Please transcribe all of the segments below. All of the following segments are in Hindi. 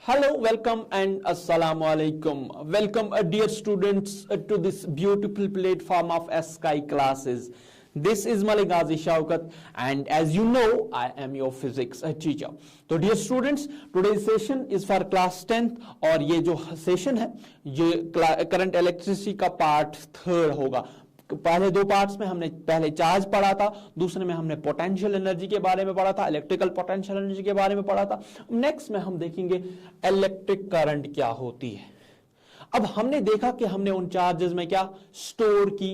Hello, welcome and assalamu alaikum. Welcome, dear students, to this beautiful platform of Sky classes. This is Malik Ghazi Shaukat, and as you know, I am your physics teacher. So, dear students, today's session is for class 10th, और ये जो session है, ये current electricity का part 3rd होगा. पहले दो पार्ट्स में हमने पहले चार्ज पढ़ा था, दूसरे में हमने पोटेंशियल एनर्जी के बारे में पढ़ा था, इलेक्ट्रिकल पोटेंशियल एनर्जी के बारे में पढ़ा था. नेक्स्ट में हम देखेंगे इलेक्ट्रिक करंट क्या होती है. अब हमने देखा कि हमने उन चार्जेस में क्या स्टोर की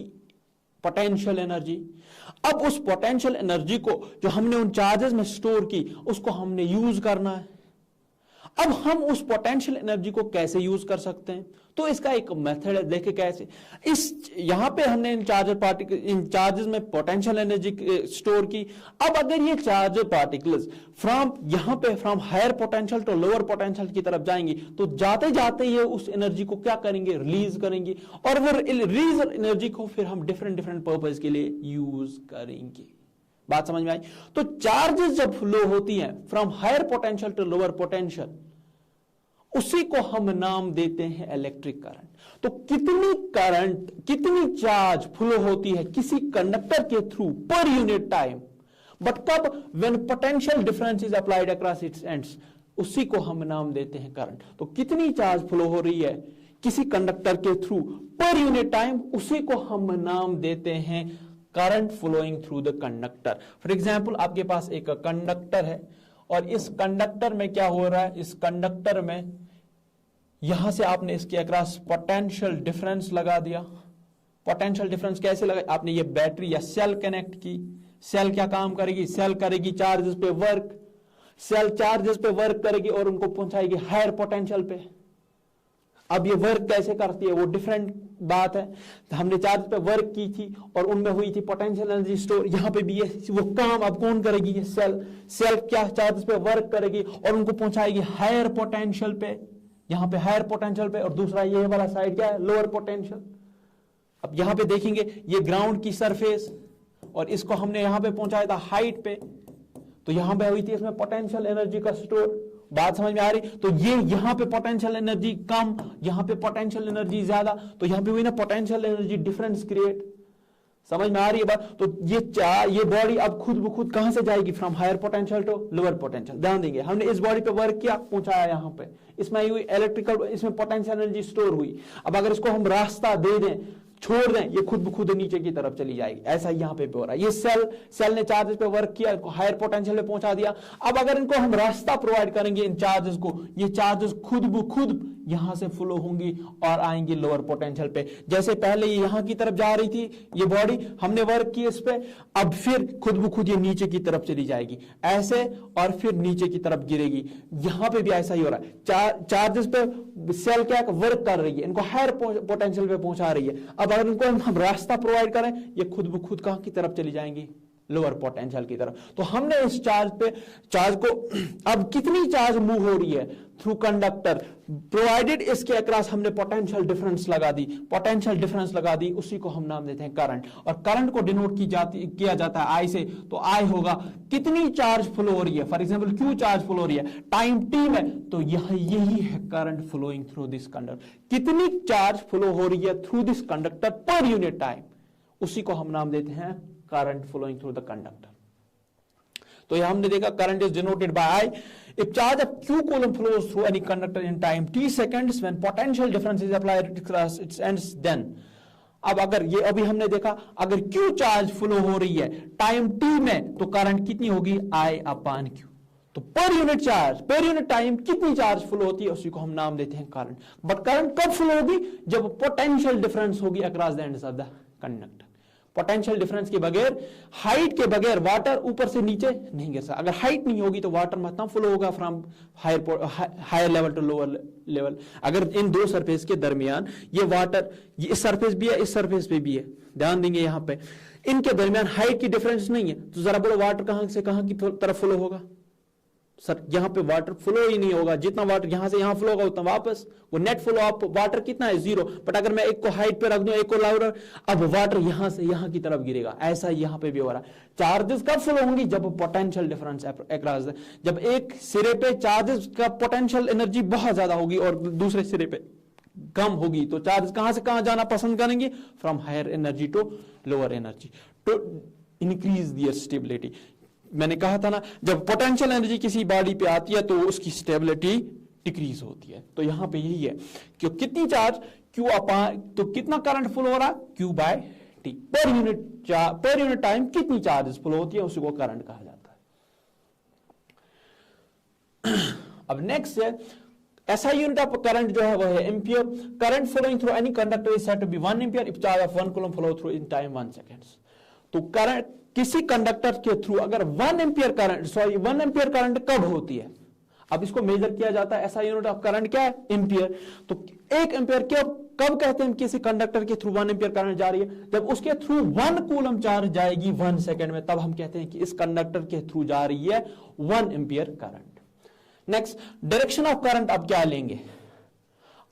पोटेंशियल एनर्जी. अब उस पोटेंशियल एनर्जी को जो हमने उन चार्जेस में स्टोर की उसको हमने यूज करना है. अब हम उस पोटेंशियल एनर्जी को कैसे यूज कर सकते हैं, तो इसका एक मेथड है. देखें कैसे. इस यहां पे हमने इन चार्जेस में पोटेंशियल एनर्जी स्टोर की. अब अगर ये charger particles from higher potential to lower potential की तरफ जाएंगी, तो जाते जाते ये उस एनर्जी को क्या करेंगे, रिलीज करेंगे, और वो रिलीज एनर्जी को फिर हम डिफरेंट पर्पज के लिए यूज करेंगे. बात समझ में आई. तो चार्जेस जब फ्लो होती हैं from higher potential to lower potential, उसी को हम नाम देते हैं इलेक्ट्रिक करंट. तो कितनी चार्ज फ्लो होती है किसी कंडक्टर के थ्रू पर यूनिट टाइम, बट कब, when potential difference is applied across its ends, उसी को हम नाम देते हैं करंट. तो कितनी चार्ज फ्लो हो रही है किसी कंडक्टर के थ्रू पर यूनिट टाइम, उसी को हम नाम देते हैं current flowing through the conductor. For example, आपके पास एक कंडक्टर है और इस कंडक्टर में क्या हो रहा है, इस कंडक्टर में यहां से आपने इसके अक्रॉस पोटेंशियल डिफरेंस लगा दिया. पोटेंशियल डिफरेंस कैसे लगा, आपने ये बैटरी या सेल कनेक्ट की. सेल क्या काम करेगी, सेल करेगी चार्जेस पे वर्क. सेल चार्जेस पे वर्क करेगी और उनको पहुंचाएगी हायर पोटेंशियल पे. अब ये वर्क कैसे करती है वो डिफरेंट बात है. हमने चार्ज पे वर्क की थी और उनमें हुई थी पोटेंशियल एनर्जी स्टोर. यहां पे भी ये वो काम अब कौन करेगी, ये सेल क्या चार्ज पे वर्क करेगी और उनको पहुंचाएगी हायर पोटेंशियल पे. यहां पे हायर पोटेंशियल पे, और दूसरा ये वाला साइड क्या है, लोअर पोटेंशियल. अब यहां पे देखेंगे ये ग्राउंड की सरफेस और इसको हमने यहां पे पहुंचाया था हाइट पे, तो यहां पे हुई थी इसमें पोटेंशियल एनर्जी का स्टोर. बात समझ में आ रही. तो ये यहां पे पोटेंशियल एनर्जी कम, यहां पे पोटेंशियल एनर्जी ज्यादा, तो यहां पे हुई ना पोटेंशियल एनर्जी डिफरेंस क्रिएट. समझ में आ रही है बात. तो ये बॉडी अब खुद ब खुद कहां से जाएगी, from higher potential to lower potential. ध्यान देंगे, हमने इस बॉडी पे वर्क किया, पहुंचाया यहां पे, इसमें हुई इलेक्ट्रिकल, इसमें पोटेंशियल एनर्जी स्टोर हुई. अब अगर इसको हम रास्ता दे दें, छोड़ दें, ये खुद ब खुद नीचे की तरफ चली जाएगी. ऐसा यहां पे हो रहा है. ये सेल ने चार्जेस पे वर्क किया, हायर पोटेंशियल पे पहुंचा दिया. अब अगर इनको हम रास्ता प्रोवाइड करेंगे इन चार्जेस को, ये चार्जेस खुद ब खुद यहां से फ्लो होंगी और आएंगी लोअर पोटेंशियल पे. जैसे पहले ये यहां की तरफ जा रही थी ये बॉडी, हमने वर्क की इस पे, अब फिर खुद ब खुद ये नीचे की तरफ चली जाएगी ऐसे, और फिर नीचे की तरफ गिरेगी. यहां पे भी ऐसा ही हो रहा है. चार्जेस पे सेल क्या वर्क कर रही है, इनको हायर पोटेंशियल पे पहुंचा रही है. अब अगर इनको हम रास्ता प्रोवाइड करें, ये खुद ब खुद कहां की तरफ चली जाएंगी, लोअर पोटेंशियल की तरफ. तो हमने इस चार्ज को अब कितनी चार्ज मूव हो रही है थ्रू कंडक्टर, प्रोवाइडेड इसके अक्रॉस हमने पोटेंशियल डिफरेंस लगा दी, उसी को हम नाम देते हैं करंट. और करंट को डिनोट किया जाता है आई से. तो आई होगा कितनी चार्ज फ्लो हो रही है. For example Q charge flow हो रही है टाइम टी में, तो यही है current flowing through this conductor. कितनी चार्ज फ्लो हो रही है through this conductor per unit time, उसी को हम नाम देते हैं current flowing through the conductor. तो यह हमने देखा current is denoted by I. If charge of Q coulomb flows through any conductor in time t seconds when potential difference is applied across its ends, then. अब अगर ये अभी हमने देखा, अगर Q चार्ज फ्लो हो रही है टाइम t में, तो करंट कितनी होगी, I upon Q. तो पर यूनिट चार्ज, पर यूनिट टाइम कितनी चार्ज फ्लो होती है, उसी को हम नाम देते हैं करंट. बट करंट कब फ्लो होगी, जब पोटेंशियल डिफरेंस होगी across the ends of the conductor. Potential difference के बगैर, हाइट के बगैर वाटर ऊपर से नीचे नहीं गिर सकता. अगर हाइट नहीं होगी तो वाटर मतलब फ्लो होगा from higher level to lower level. अगर इन दो सरफेस के दरमियान ये वाटर, ये इस सरफेस भी है, इस सरफेस पे भी है, ध्यान देंगे यहां पे, इनके दरमियान हाइट की डिफरेंस नहीं है, तो जरा बोलो वाटर कहां से कहां की तरफ फ्लो होगा, सर यहाँ पे वाटर फ्लो ही नहीं होगा, जितना वाटर यहां से यहां फ्लो होगा उतना वापस, वो नेट फ्लो ऑफ वाटर कितना है 0। बट अगर मैं एक को हाइट पे रख दूं, एक को लाउडर, अब वाटर यहां से यहां की तरफ गिरेगा। ऐसा यहां पे भी हो रहा है। चार्जेस कब फ्लो होंगी? जब पोटेंशियल डिफरेंस अक्रॉस है, जब एक सिरे पे चार्जेस का पोटेंशियल एनर्जी बहुत ज्यादा होगी और दूसरे सिरे पे कम होगी, तो चार्ज कहां से कहां जाना पसंद करेंगे? From higher energy to lower energy to increase their stability. मैंने कहा था ना, जब पोटेंशियल एनर्जी किसी बॉडी पे आती है तो उसकी स्टेबिलिटी डिक्रीज होती है। तो यहां पे यही है कि कितनी चार्ज क्यू अपान, तो कितना करंट फ्लो हो रहा? Q by T. Per unit time कितनी चार्ज फ्लो होती है, उसी को करंट कहा जाता है। अब नेक्स्ट है ऐसा यूनिट ऑफ करंट जो है वह है ampere. Current flowing through any conductor is said to be 1 ampere if charge of 1 coulomb flow through in time 1 seconds. तो करंट किसी कंडक्टर के थ्रू अगर 1 एम्पियर करंट कब होती है? अब इसको मेजर किया जाता है, ऐसा यूनिट ऑफ करंट क्या है? एम्पियर। तो 1 एम्पियर कब कहते हैं किसी कंडक्टर के थ्रू 1 एम्पियर करंट जा रही है? जब उसके थ्रू 1 कूलम चार्ज जाएगी 1 सेकेंड में, तब हम कहते हैं कि इस कंडक्टर के थ्रू जा रही है 1 ampere current. Next, direction of current अब क्या लेंगे?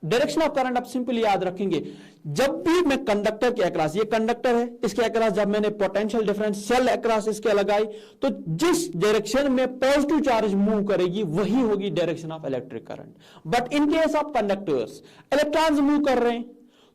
डायरेक्शन ऑफ करंट आप सिंपली याद रखेंगे, जब भी मैं कंडक्टर के अक्रॉस, ये कंडक्टर है, इसके अक्रॉस जब मैंने पोटेंशियल डिफरेंस सेल अक्रॉस इसके लगाई, तो जिस डायरेक्शन में पॉजिटिव चार्ज मूव करेगी वही होगी direction of electric current. But in case of conductors, electrons move कर रहे हैं,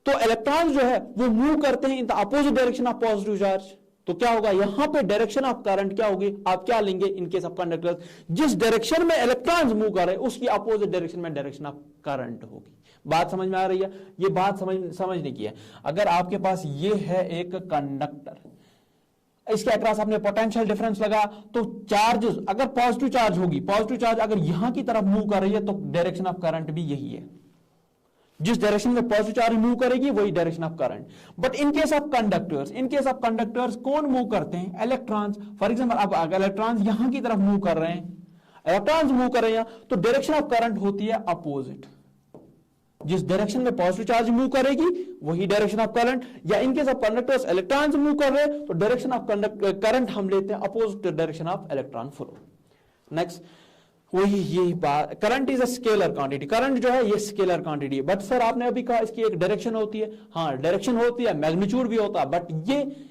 तो इलेक्ट्रॉन्स जो है वो मूव करते हैं in the opposite direction of positive charge. तो क्या होगा यहां पे? डायरेक्शन ऑफ करंट क्या होगी? आप क्या लेंगे इन केस ऑफ कंडक्टर्स? जिस डायरेक्शन में इलेक्ट्रॉन्स मूव कर रहे हैं उसकी अपोजिट डायरेक्शन में डायरेक्शन ऑफ करंट होगी। बात समझ में आ रही है? ये बात समझने की है। अगर आपके पास ये है एक कंडक्टर, इसके अक्रॉस आपने पोटेंशियल डिफरेंस लगा, तो चार्जेस अगर पॉजिटिव चार्ज होगी, पॉजिटिव चार्ज अगर यहां की तरफ मूव कर रही है तो डायरेक्शन ऑफ करंट भी यही है। जिस डायरेक्शन में पॉजिटिव चार्ज मूव करेगी वही direction of current. But in case of conductors कौन मूव करते हैं? इलेक्ट्रॉन्स। फॉर एग्जांपल अब अगर इलेक्ट्रॉन्स यहां की तरफ मूव कर रहे हैं, तो डायरेक्शन ऑफ करंट होती है अपोजिट। जिस डायरेक्शन में पॉजिटिव चार्ज मूव करेगी वही डायरेक्शन ऑफ करंट। या in case of conductors electrons move कर रहे हैं तो डायरेक्शन ऑफ करंट हम लेते हैं opposite direction of electron flow. Next, वही ये बात, current is a scalar quantity. Current जो है ये स्केलर क्वांटिटी है। बट सर आपने अभी कहा इसकी एक डायरेक्शन होती है। हाँ, डायरेक्शन होती है, मैग्नीट्यूड भी होता है, बट ये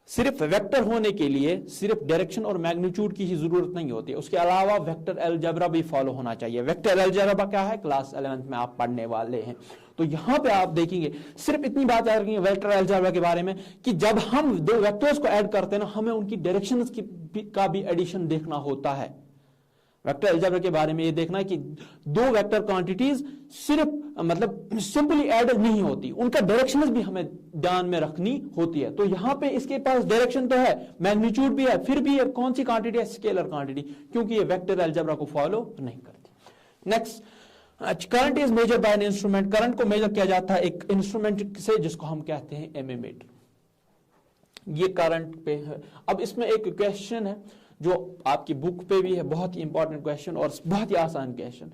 सिर्फ वेक्टर होने के लिए सिर्फ डायरेक्शन और मैग्नीट्यूड की ही जरूरत नहीं होती है, उसके अलावा वेक्टर अलजेब्रा भी फॉलो होना चाहिए। वेक्टर अलजेब्रा क्या है? क्लास 11th में आप पढ़ने वाले हैं। तो यहां पे आप देखेंगे, सिर्फ इतनी बात याद रखेंगे वेक्टर अलजेब्रा के बारे में कि जब हम दो वेक्टर्स को ऐड करते हैं ना, हमें उनकी डायरेक्शन का भी एडिशन देखना होता है। वेक्टर अलजेब्रा के बारे में ये देखना है कि दो वेक्टर क्वांटिटीज सिर्फ मतलब सिंपली ऐड नहीं होती, उनका डायरेक्शन भी हमें ध्यान में रखनी होती है। तो यहां पे इसके पास डायरेक्शन तो है, मैग्नीट्यूड भी है, फिर भी ये कौन सी क्वांटिटी है? स्केलर क्वांटिटी, क्योंकि ये वेक्टर अलजेब्रा को फॉलो नहीं करती। Next, current is measured by an instrument. Current को मेजर किया जाता है एक इंस्ट्रूमेंट से जिसको हम कहते हैं एमिमीटर। ये करंट पे है। अब इसमें एक क्वेश्चन है जो आपकी बुक पे भी है, बहुत ही इंपॉर्टेंट क्वेश्चन और बहुत ही आसान क्वेश्चन।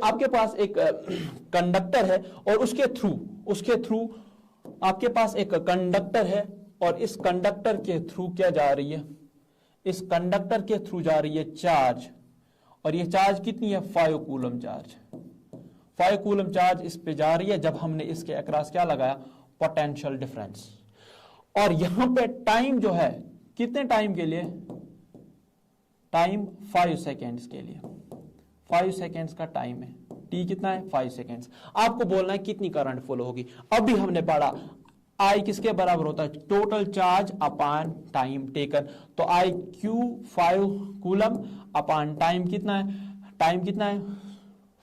आपके पास एक कंडक्टर है और उसके थ्रू आपके पास एक कंडक्टर है और इस कंडक्टर के थ्रू क्या जा रही है? इस कंडक्टर के थ्रू जा रही है चार्ज, और ये चार्ज कितनी है? 5 कूलम चार्ज। 5 कूलम चार्ज इस पे जा रही है जब हमने इसके अक्रॉस क्या लगाया? Potential difference. और यहां पे टाइम जो है कितने टाइम के लिए? टाइम 5 सेकेंड्स के लिए। 5 सेकेंड्स का टाइम है, टी कितना है? 5 सेकेंड्स। आपको बोलना है कितनी करंट फ्लो होगी। अभी हमने पढ़ा आई किसके बराबर होता है? Total charge upon time taken. तो I Q 5 coulomb upon time कितना है? टाइम कितना है?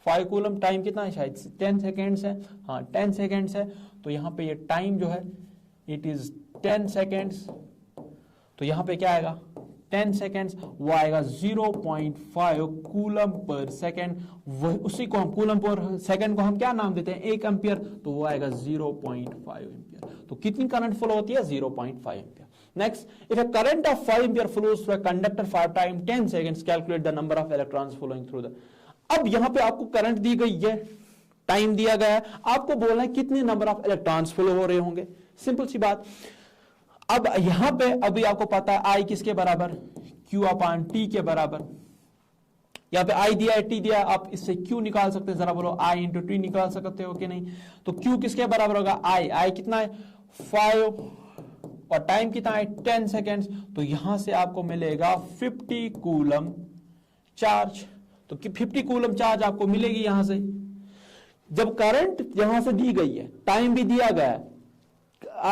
5 कूलम। टाइम कितना है? शायद 10 सेकेंड्स है। हाँ, 10 सेकेंड्स है। तो यहां पे ये टाइम जो है इट इज 10 सेकेंड्स। तो यहां पे क्या आएगा? 10 सेकेंड्स, वो आएगा 0.5 कूलम पर सेकेंड। उसी को हम कूलम पर सेकेंड को हम क्या नाम देते हैं? 1 एम्पियर। तो वो आएगा 0.5 एम्पियर। तो कितनी करंट फ्लो होती है? 0.5 ampere. Next, if a current of 5 ampere flows through a conductor 5 times 10 seconds, calculate the number of electrons flowing through the। अब यहां पे आपको करंट दी गई है, टाइम दिया गया है, आपको बोलना है कितने नंबर ऑफ इलेक्ट्रॉन्स फ्लो हो रहे होंगे। सिंपल सी बात। अब यहां पे अभी आपको पता है आई किसके बराबर? Q अपॉन टी के बराबर। यहाँ पे आई दिया है, टी दिया है, आप इससे क्यू निकाल सकते हैं, जरा बोलो आई इंटू टी निकाल सकते हो कि नहीं? तो क्यू किसके बराबर होगा? आई कितना है 5 और टाइम कितना है 10 सेकेंड्स, तो यहां से आपको मिलेगा 50 कूलम चार्ज। तो 50 कूलम चार्ज आपको मिलेगी यहां से। जब करंट यहां से दी गई है, टाइम भी दिया गया है,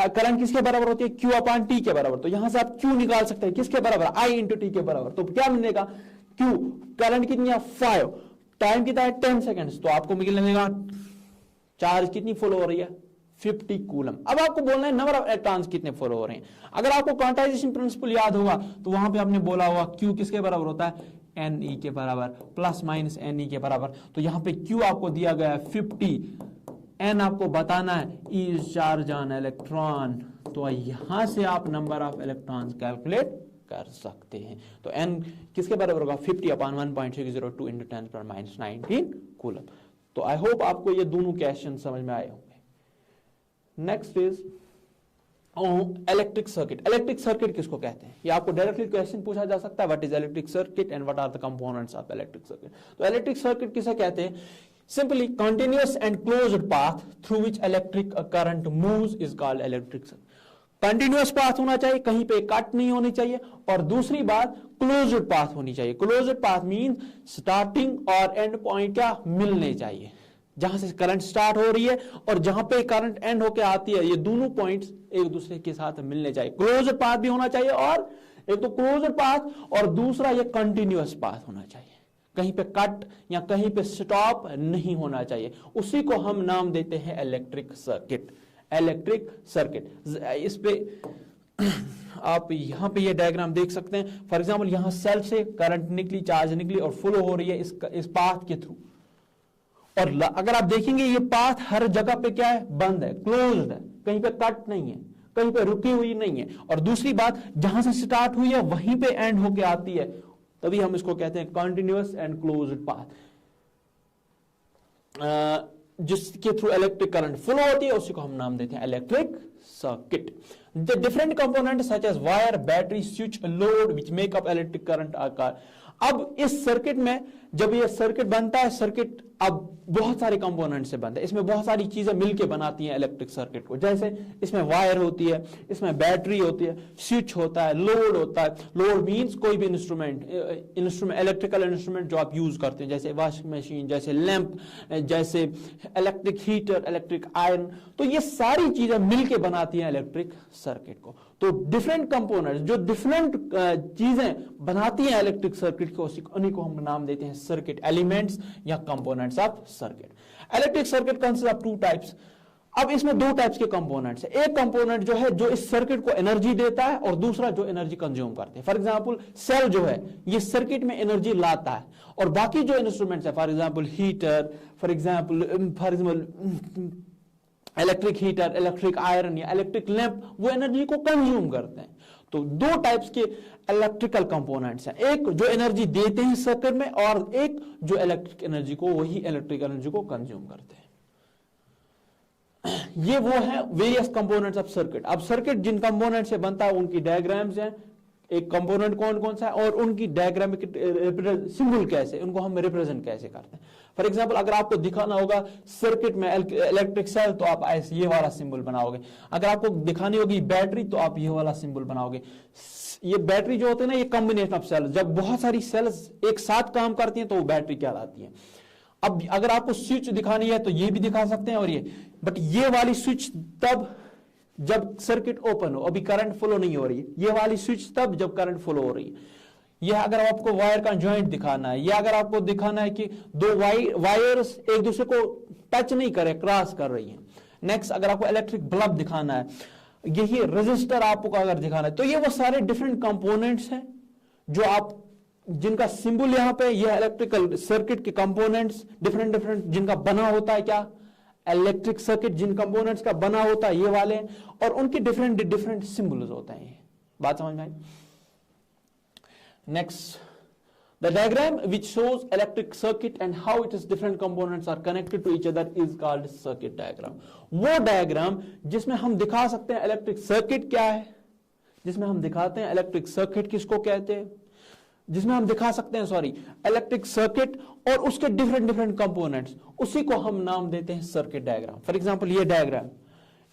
करंट किसके बराबर होती है? क्यू अपॉन टी के बराबर। तो यहां से आप क्यू निकाल सकते हैं किसके बराबर? आई इंटू टी के बराबर। तो क्या मिलेगा? क्यू करंट कितनी है 5, टाइम कितना है 10 सेकेंड्स, तो आपको मिलेगा चार्ज कितनी फ्लो हो रही है 50 कूलम। अब आपको बोलना है नंबर ऑफ इलेक्ट्रॉन्स कितने फ्लो हो रहे हैं। अगर आपको क्वांटाइजेशन प्रिंसिपल याद होगा तो वहां पे आपने बोला होगा क्यू किसके बराबर होता है? Ne के बराबर, प्लस माइनस Ne के बराबर। तो यहां पे Q आपको दिया गया है 50, N आपको बताना है इज चार्ज ऑन इलेक्ट्रॉन। तो यहां से आप नंबर ऑफ इलेक्ट्रॉन्स कैलकुलेट कर सकते हैं। तो N किसके बराबर होगा? 50 अपॉन 1.602 इंटू 10⁻⁹ कूलम। तो आई होप आपको ये दोनों क्वेश्चन समझ में आए होंगे। Next is electric circuit. Electric circuit किसको कहते हैं? ये आपको डायरेक्टली क्वेश्चन पूछा जा सकता है, what is electric circuit and what are the components of electric circuit. तो इलेक्ट्रिक सर्किट किसे कहते हैं? Simply continuous and closed path through which electric current moves is called electric circuit. Continuous path होना चाहिए, कहीं पे कट नहीं होनी चाहिए, और दूसरी बात क्लोज्ड पाथ होनी चाहिए। क्लोज्ड पाथ मीन स्टार्टिंग और एंड पॉइंट क्या मिलने चाहिए, जहां से करंट स्टार्ट हो रही है और जहां पे करंट एंड होके आती है, ये दोनों पॉइंट्स एक दूसरे के साथ मिलने चाहिए। क्लोज्ड पाथ भी होना चाहिए, और एक तो क्लोज्ड पाथ और दूसरा ये कंटिन्यूअस पाथ होना चाहिए, कहीं पे कट या कहीं पे स्टॉप नहीं होना चाहिए। उसी को हम नाम देते हैं इलेक्ट्रिक सर्किट। इलेक्ट्रिक सर्किट इस पे आप यहां पे ये डायग्राम देख सकते हैं। फॉर एग्जांपल यहां सेल से करंट निकली, चार्ज निकली और फ्लो हो रही है इस पाथ के थ्रू, और अगर आप देखेंगे ये पाथ हर जगह पे क्या है? बंद है, क्लोज्ड है, कहीं पे कट नहीं है, कहीं पे रुकी हुई नहीं है। और दूसरी बात, जहां से स्टार्ट हुई है वहीं पे एंड होके आती है, तभी हम इसको कहते हैं कंटिन्यूअस एंड क्लोज्ड पाथ। जिसके थ्रू इलेक्ट्रिक करंट फ्लो होती है उसी को हम नाम देते हैं electric circuit. The different component such as wire, battery, switch, load which make up electric current आकार। अब इस सर्किट में जब ये सर्किट बनता है, सर्किट अब बहुत सारे कंपोनेंट से बनता है, इसमें बहुत सारी चीजें मिलके बनाती हैं इलेक्ट्रिक सर्किट को। जैसे इसमें वायर होती है, इसमें बैटरी होती है, स्विच होता है, लोड होता है। लोड मींस कोई भी इंस्ट्रूमेंट इलेक्ट्रिकल इंस्ट्रूमेंट जो आप यूज करते हैं, जैसे वॉशिंग मशीन, जैसे लैंप, जैसे इलेक्ट्रिक हीटर, इलेक्ट्रिक आयरन। तो ये सारी चीजें मिलके बनाती हैं इलेक्ट्रिक सर्किट को। तो डिफरेंट कंपोनेंट्स जो डिफरेंट चीजें बनाती हैं इलेक्ट्रिक सर्किट को, उन्हीं को हम नाम देते हैं सर्किट एलिमेंट्स या components of circuit. Electric circuit consist of 2 types. अब इसमें 2 टाइप्स के कंपोनेंट्स हैं। एक कंपोनेंट जो है जो इस सर्किट को एनर्जी देता है, और दूसरा जो एनर्जी कंज्यूम करते हैं। फॉर एग्जांपल सेल जो है ये सर्किट में एनर्जी लाता है, और बाकी जो इंस्ट्रूमेंट्स है, for example heater, for example electric heater, electric iron या इलेक्ट्रिक लैंप, वो एनर्जी को कंज्यूम करते हैं। तो 2 टाइप्स के इलेक्ट्रिकल कंपोनेंट्स हैं, एक जो एनर्जी देते हैं सर्किट में, और एक जो इलेक्ट्रिक एनर्जी को, वही इलेक्ट्रिक एनर्जी को कंज्यूम करते हैं। ये वो है वेरियस कंपोनेंट्स ऑफ सर्किट। अब सर्किट जिन कंपोनेंट से बनता है उनकी डायग्राम्स हैं, एक कंपोनेंट कौन कौन सा है और उनकी डायग्रामिक सिंबल कैसे, उनको हम रिप्रेजेंट कैसे करते हैं। फॉर एग्जांपल अगर आपको दिखाना होगा सर्किट में इलेक्ट्रिक सेल, तो आप ऐसे ये वाला सिंबल बनाओगे। अगर आपको दिखानी होगी बैटरी, तो आप ये वाला सिंबल बनाओगे। ये बैटरी जो होते हैं ना, ये कॉम्बिनेशन ऑफ सेल, जब बहुत सारी सेल्स एक साथ काम करती हैं तो वो बैटरी कहलाती है। अब अगर आपको स्विच दिखानी है तो ये भी दिखा सकते हैं, और ये, बट ये वाली स्विच तब जब सर्किट ओपन हो, अभी करंट फ्लो नहीं हो रही है। ये वाली स्विच तब जब करंट फ्लो हो रही है। यह अगर आपको वायर का जॉइंट दिखाना है, या अगर आपको दिखाना है कि 2 वायर्स एक दूसरे को टच नहीं करे, क्रॉस कर रही है। नेक्स्ट अगर आपको इलेक्ट्रिक बल्ब दिखाना है, यही रेजिस्टर आपको अगर दिखाना है, तो ये वो सारे डिफरेंट कंपोनेंट्स हैं जो आप, जिनका सिंबल यहां पे, ये इलेक्ट्रिकल सर्किट के कंपोनेंट्स डिफरेंट जिनका बना होता है क्या, इलेक्ट्रिक सर्किट जिन कंपोनेंट्स का बना होता है ये वाले, और उनके डिफरेंट सिंबल्स होते हैं। बात समझ में आई? Next, the diagram which shows electric circuit and how it is different components are connected to each other is called circuit diagram. वो डायग्राम जिसमें हम दिखा सकते हैं इलेक्ट्रिक सर्किट क्या है, जिसमें हम दिखाते हैं इलेक्ट्रिक सर्किट किसको कहते हैं, जिसमें हम दिखा सकते हैं इलेक्ट्रिक सर्किट और उसके डिफरेंट डिफरेंट कंपोनेंट्स, उसी को हम नाम देते हैं सर्किट डायग्राम। फॉर एग्जांपल ये डायग्राम,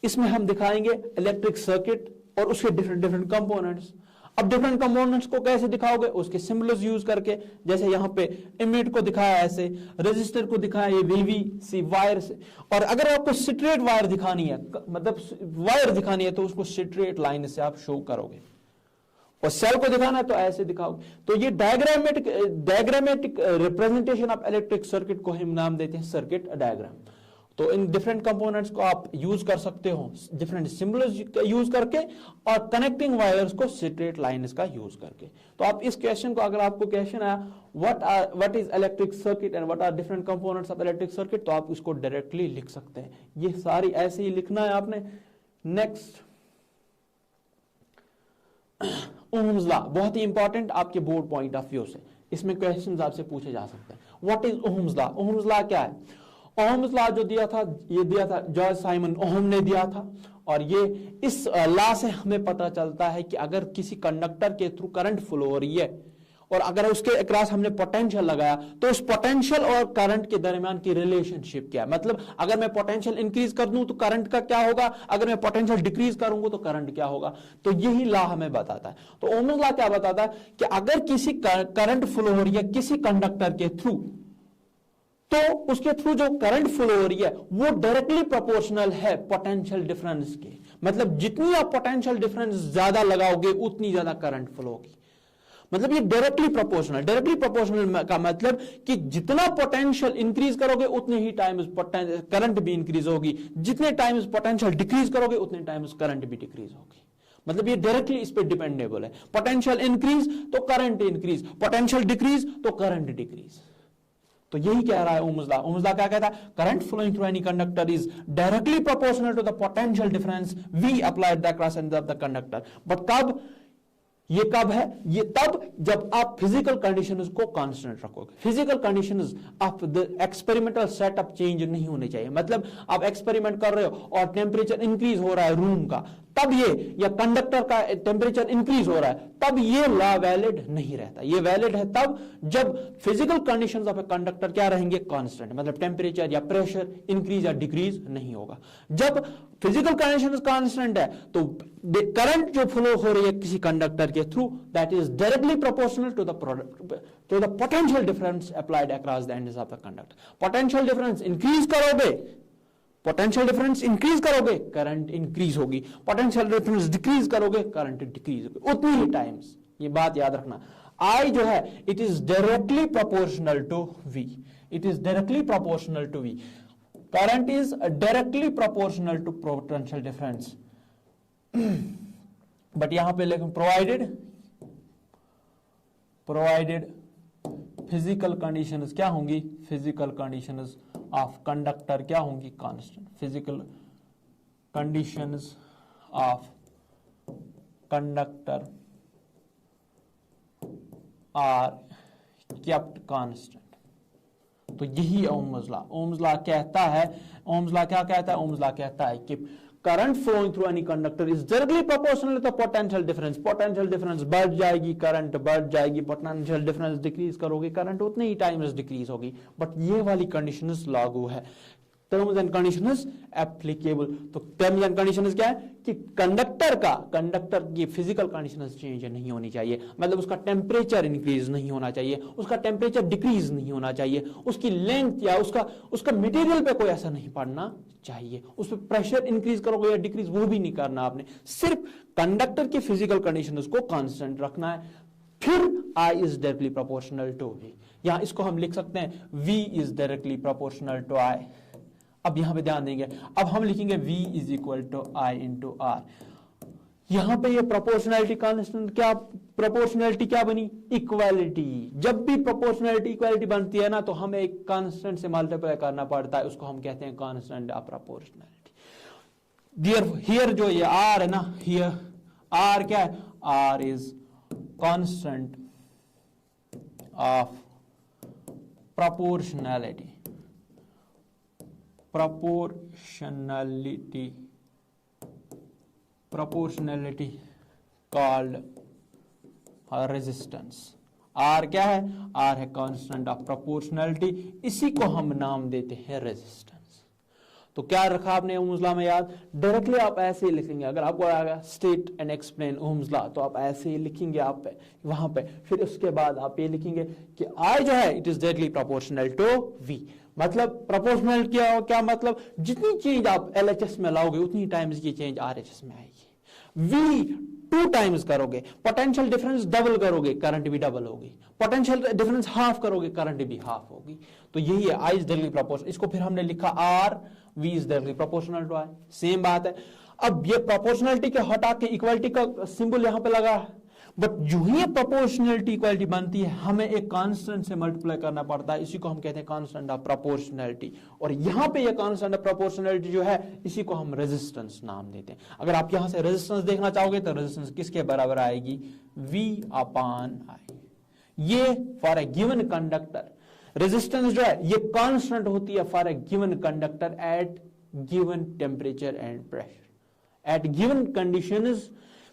इसमें हम दिखाएंगे इलेक्ट्रिक सर्किट और उसके डिफरेंट डिफरेंट कंपोनेंट्स। अब डिफरेंट कंपोनेंट्स को कैसे दिखाओगे, उसके सिंबल्स यूज करके, जैसे यहां पे इमिट को दिखाया ऐसे, रेजिस्टर को दिखाया ये वीवीसी वायर से। और अगर आपको स्ट्रेट वायर दिखानी है, मतलब वायर दिखानी है, तो उसको स्ट्रेट लाइन से आप शो करोगे, और सेल को दिखाना है तो ऐसे दिखाओगे। तो ये diagrammatic representation of electric circuit को हम नाम देते हैं सर्किट डायग्राम। तो इन डिफरेंट कंपोनेंट्स को आप यूज कर सकते हो डिफरेंट सिंबल्स यूज करके, और कनेक्टिंग वायर्स को स्ट्रेट लाइन्स का यूज करके। तो आप इस क्वेश्चन को, अगर आपको क्वेश्चन आया what is electric circuit and what are different components of electric circuit, तो आप इसको डायरेक्टली लिख सकते हैं। ये सारी ऐसे ही लिखना है आपने। नेक्स्ट, ओम्स लॉ, बहुत ही इंपॉर्टेंट आपके बोर्ड पॉइंट ऑफ व्यू से, इसमें क्वेश्चंस आपसे पूछे जा सकते हैं। What is Ohm's law? Ohm's law क्या है? ओम्स लॉ जो दिया था, ये दिया था जॉर्ज साइमन ओहम ने दिया था, और ये इस लॉ से हमें पता चलता है कि अगर किसी कंडक्टर के थ्रू करंट फ्लो हो रही है और अगर उसके अक्रॉस हमने पोटेंशियल लगाया, तो उस पोटेंशियल और करंट के दरमियान की रिलेशनशिप क्या है। मतलब अगर मैं पोटेंशियल इंक्रीज कर दूं तो करंट का क्या होगा, अगर मैं पोटेंशियल डिक्रीज करूंगा तो करंट क्या होगा। तो यही लॉ हमें बताता है। तो ओम्स लॉ क्या बताता है कि अगर किसी करंट फ्लो हो रही है किसी कंडक्टर के थ्रू, तो उसके थ्रू जो करंट फ्लो हो रही है वो डायरेक्टली प्रोपोर्शनल है पोटेंशियल डिफरेंस के। मतलब जितनी आप पोटेंशियल डिफरेंस ज्यादा लगाओगे उतनी ज्यादा करंट फ्लो होगी। मतलब ये डायरेक्टली प्रोपोर्शनल। डायरेक्टली प्रोपोर्शनल का मतलब कि जितना पोटेंशियल इंक्रीज करोगे उतने ही टाइम करंट भी इंक्रीज होगी, जितने टाइम पोटेंशियल डिक्रीज करोगे उतने टाइम करंट भी डिक्रीज होगी। मतलब ये डायरेक्टली इस पे डिपेंडेबल है। पोटेंशियल इंक्रीज तो करंट इंक्रीज, पोटेंशियल डिक्रीज तो करंट डिक्रीज। तो यही कह रहा है ओम्स लॉ। ओम्स लॉ क्या कहता है? Current flowing through any conductor is directly proportional to the potential difference V applied the cross end of the conductor. But कब? ये कब है? ये तब जब आप फिजिकल कंडीशंस को कांस्टेंट रखोगे। Physical conditions of the experimental setup change नहीं होने चाहिए। मतलब आप एक्सपेरिमेंट कर रहे हो और टेम्परेचर इंक्रीज हो रहा है रूम का, तब ये, या कंडक्टर का टेम्परेचर इंक्रीज हो रहा है, तब ये लॉ वैलिड नहीं रहता। ये वैलिड है तब जब physical conditions of a conductor क्या रहेंगे? कांस्टेंट। मतलब टेम्परेचर या प्रेशर इंक्रीज या डिक्रीज नहीं होगा। जब फिजिकल कंडीशंस कांस्टेंट है तो करंट जो फ्लो हो रही है किसी कंडक्टर के through, that is directly proportional to the potential difference applied across the ends of the conductor. Potential difference increase करोगे, पोटेंशियल डिफरेंस इंक्रीज करोगे, करंट इंक्रीज होगी। पोटेंशियल डिफरेंस डिक्रीज करोगे, करंट डिक्रीज होगी उतनी ही टाइम्स। ये बात याद रखना। I जो है it is directly proportional to V। It is directly proportional to V। Current is directly proportional to potential difference. But यहां पे लेकिन प्रोवाइडेड फिजिकल कंडीशंस क्या होंगी? फिजिकल कंडीशंस ऑफ कंडक्टर क्या होंगी? Constant. Physical conditions of conductor are kept constant. तो यही ओम्स लॉ। ओम्स लॉ कहता है, ओम्स लॉ क्या कहता है? ओम्स लॉ कहता है कि current flowing through any conductor is directly proportional to the potential difference. Potential difference बढ़ जाएगी, करंट बढ़ जाएगी। पोटेंशियल डिफरेंस डिक्रीज करोगे, करंट उतने ही टाइम डिक्रीज होगी। बट ये वाली कंडीशंस लागू है। Terms and conditions applicable. तो टर्म्स एंड कंडीशंस क्या है कि कंडक्टर की फिजिकल कंडीशंस चेंज नहीं होनी चाहिए। मतलब उसका टेम्परेचर इंक्रीज नहीं होना चाहिए, उसका टेम्परेचर डिक्रीज नहीं होना चाहिए, उसकी लेंथ या उसका मटेरियल पे कोई असर नहीं पड़ना चाहिए। उस पर प्रेशर इंक्रीज करोगे या डिक्रीज वो भी नहीं करना आपने। सिर्फ कंडक्टर की फिजिकल कंडीशंस को कांस्टेंट रखना है। फिर I is directly proportional to V। यहां इसको हम लिख सकते हैं V is directly proportional to I। अब यहां पे ध्यान देंगे, अब हम लिखेंगे V is equal to I into R। यहां पे ये प्रोपोर्शनैलिटी कांस्टेंट क्या, प्रोपोर्शनैलिटी क्या बनी? इक्वालिटी। जब भी प्रोपोर्शनैलिटी इक्वालिटी बनती है ना, तो हमें एक कांस्टेंट से मल्टीप्लाई करना पड़ता है, उसको हम कहते हैं कांस्टेंट ऑफ प्रोपोर्शनैलिटी। हियर जो ये R है ना, हियर R क्या है? R is constant of proportionality. proportionality called resistance R क्या है, आर है कांस्टेंट ऑफ प्रोपोर्शनैलिटी, इसी को हम नाम देते हैं रेजिस्टेंस। तो क्या रखा आपने ओम्स लॉ में याद, डायरेक्टली आप ऐसे ही लिखेंगे, अगर आपको आएगा state and explain Ohm's law तो आप ऐसे ही लिखेंगे आप पे वहां पे, फिर उसके बाद आप ये लिखेंगे कि आई जो है it is directly proportional to V. मतलब प्रोपोर्शनल क्या मतलब, जितनी चेंज आप एलएचएस में लाओगे उतनी टाइम्स की चेंज आरएचएस में आएगी। वी 2 टाइम्स करोगे, पोटेंशियल डिफरेंस डबल करोगे, करंट भी डबल होगी, पोटेंशियल डिफरेंस हाफ करोगे, करंट भी हाफ होगी। तो यही है आई इज डायरेक्टली प्रोपोर्शनल। इसको फिर हमने लिखा or V is directly proportional to I, same बात है। अब ये प्रोपोर्शनलिटी के हटा के इक्वालिटी का सिंबल यहां पे लगा है, बट जो ही प्रोपोर्शनलिटी इक्वालिटी बनती है हमें एक कांस्टेंट से मल्टीप्लाई करना पड़ता है, इसी को हम कहते हैं कांस्टेंट ऑफ प्रोपोर्शनलिटी। और यहां पे ये कांस्टेंट ऑफ प्रोपोर्शनलिटी जो है इसी को हम रेजिस्टेंस नाम देते हैं। अगर आप यहां से रेजिस्टेंस देखना चाहोगे तो रेजिस्टेंस किसके बराबर आएगी, V अपॉन आई। ये for a given conductor resistance जो है ये कांस्टेंट होती है for a given conductor at given temperature and pressure, at given conditions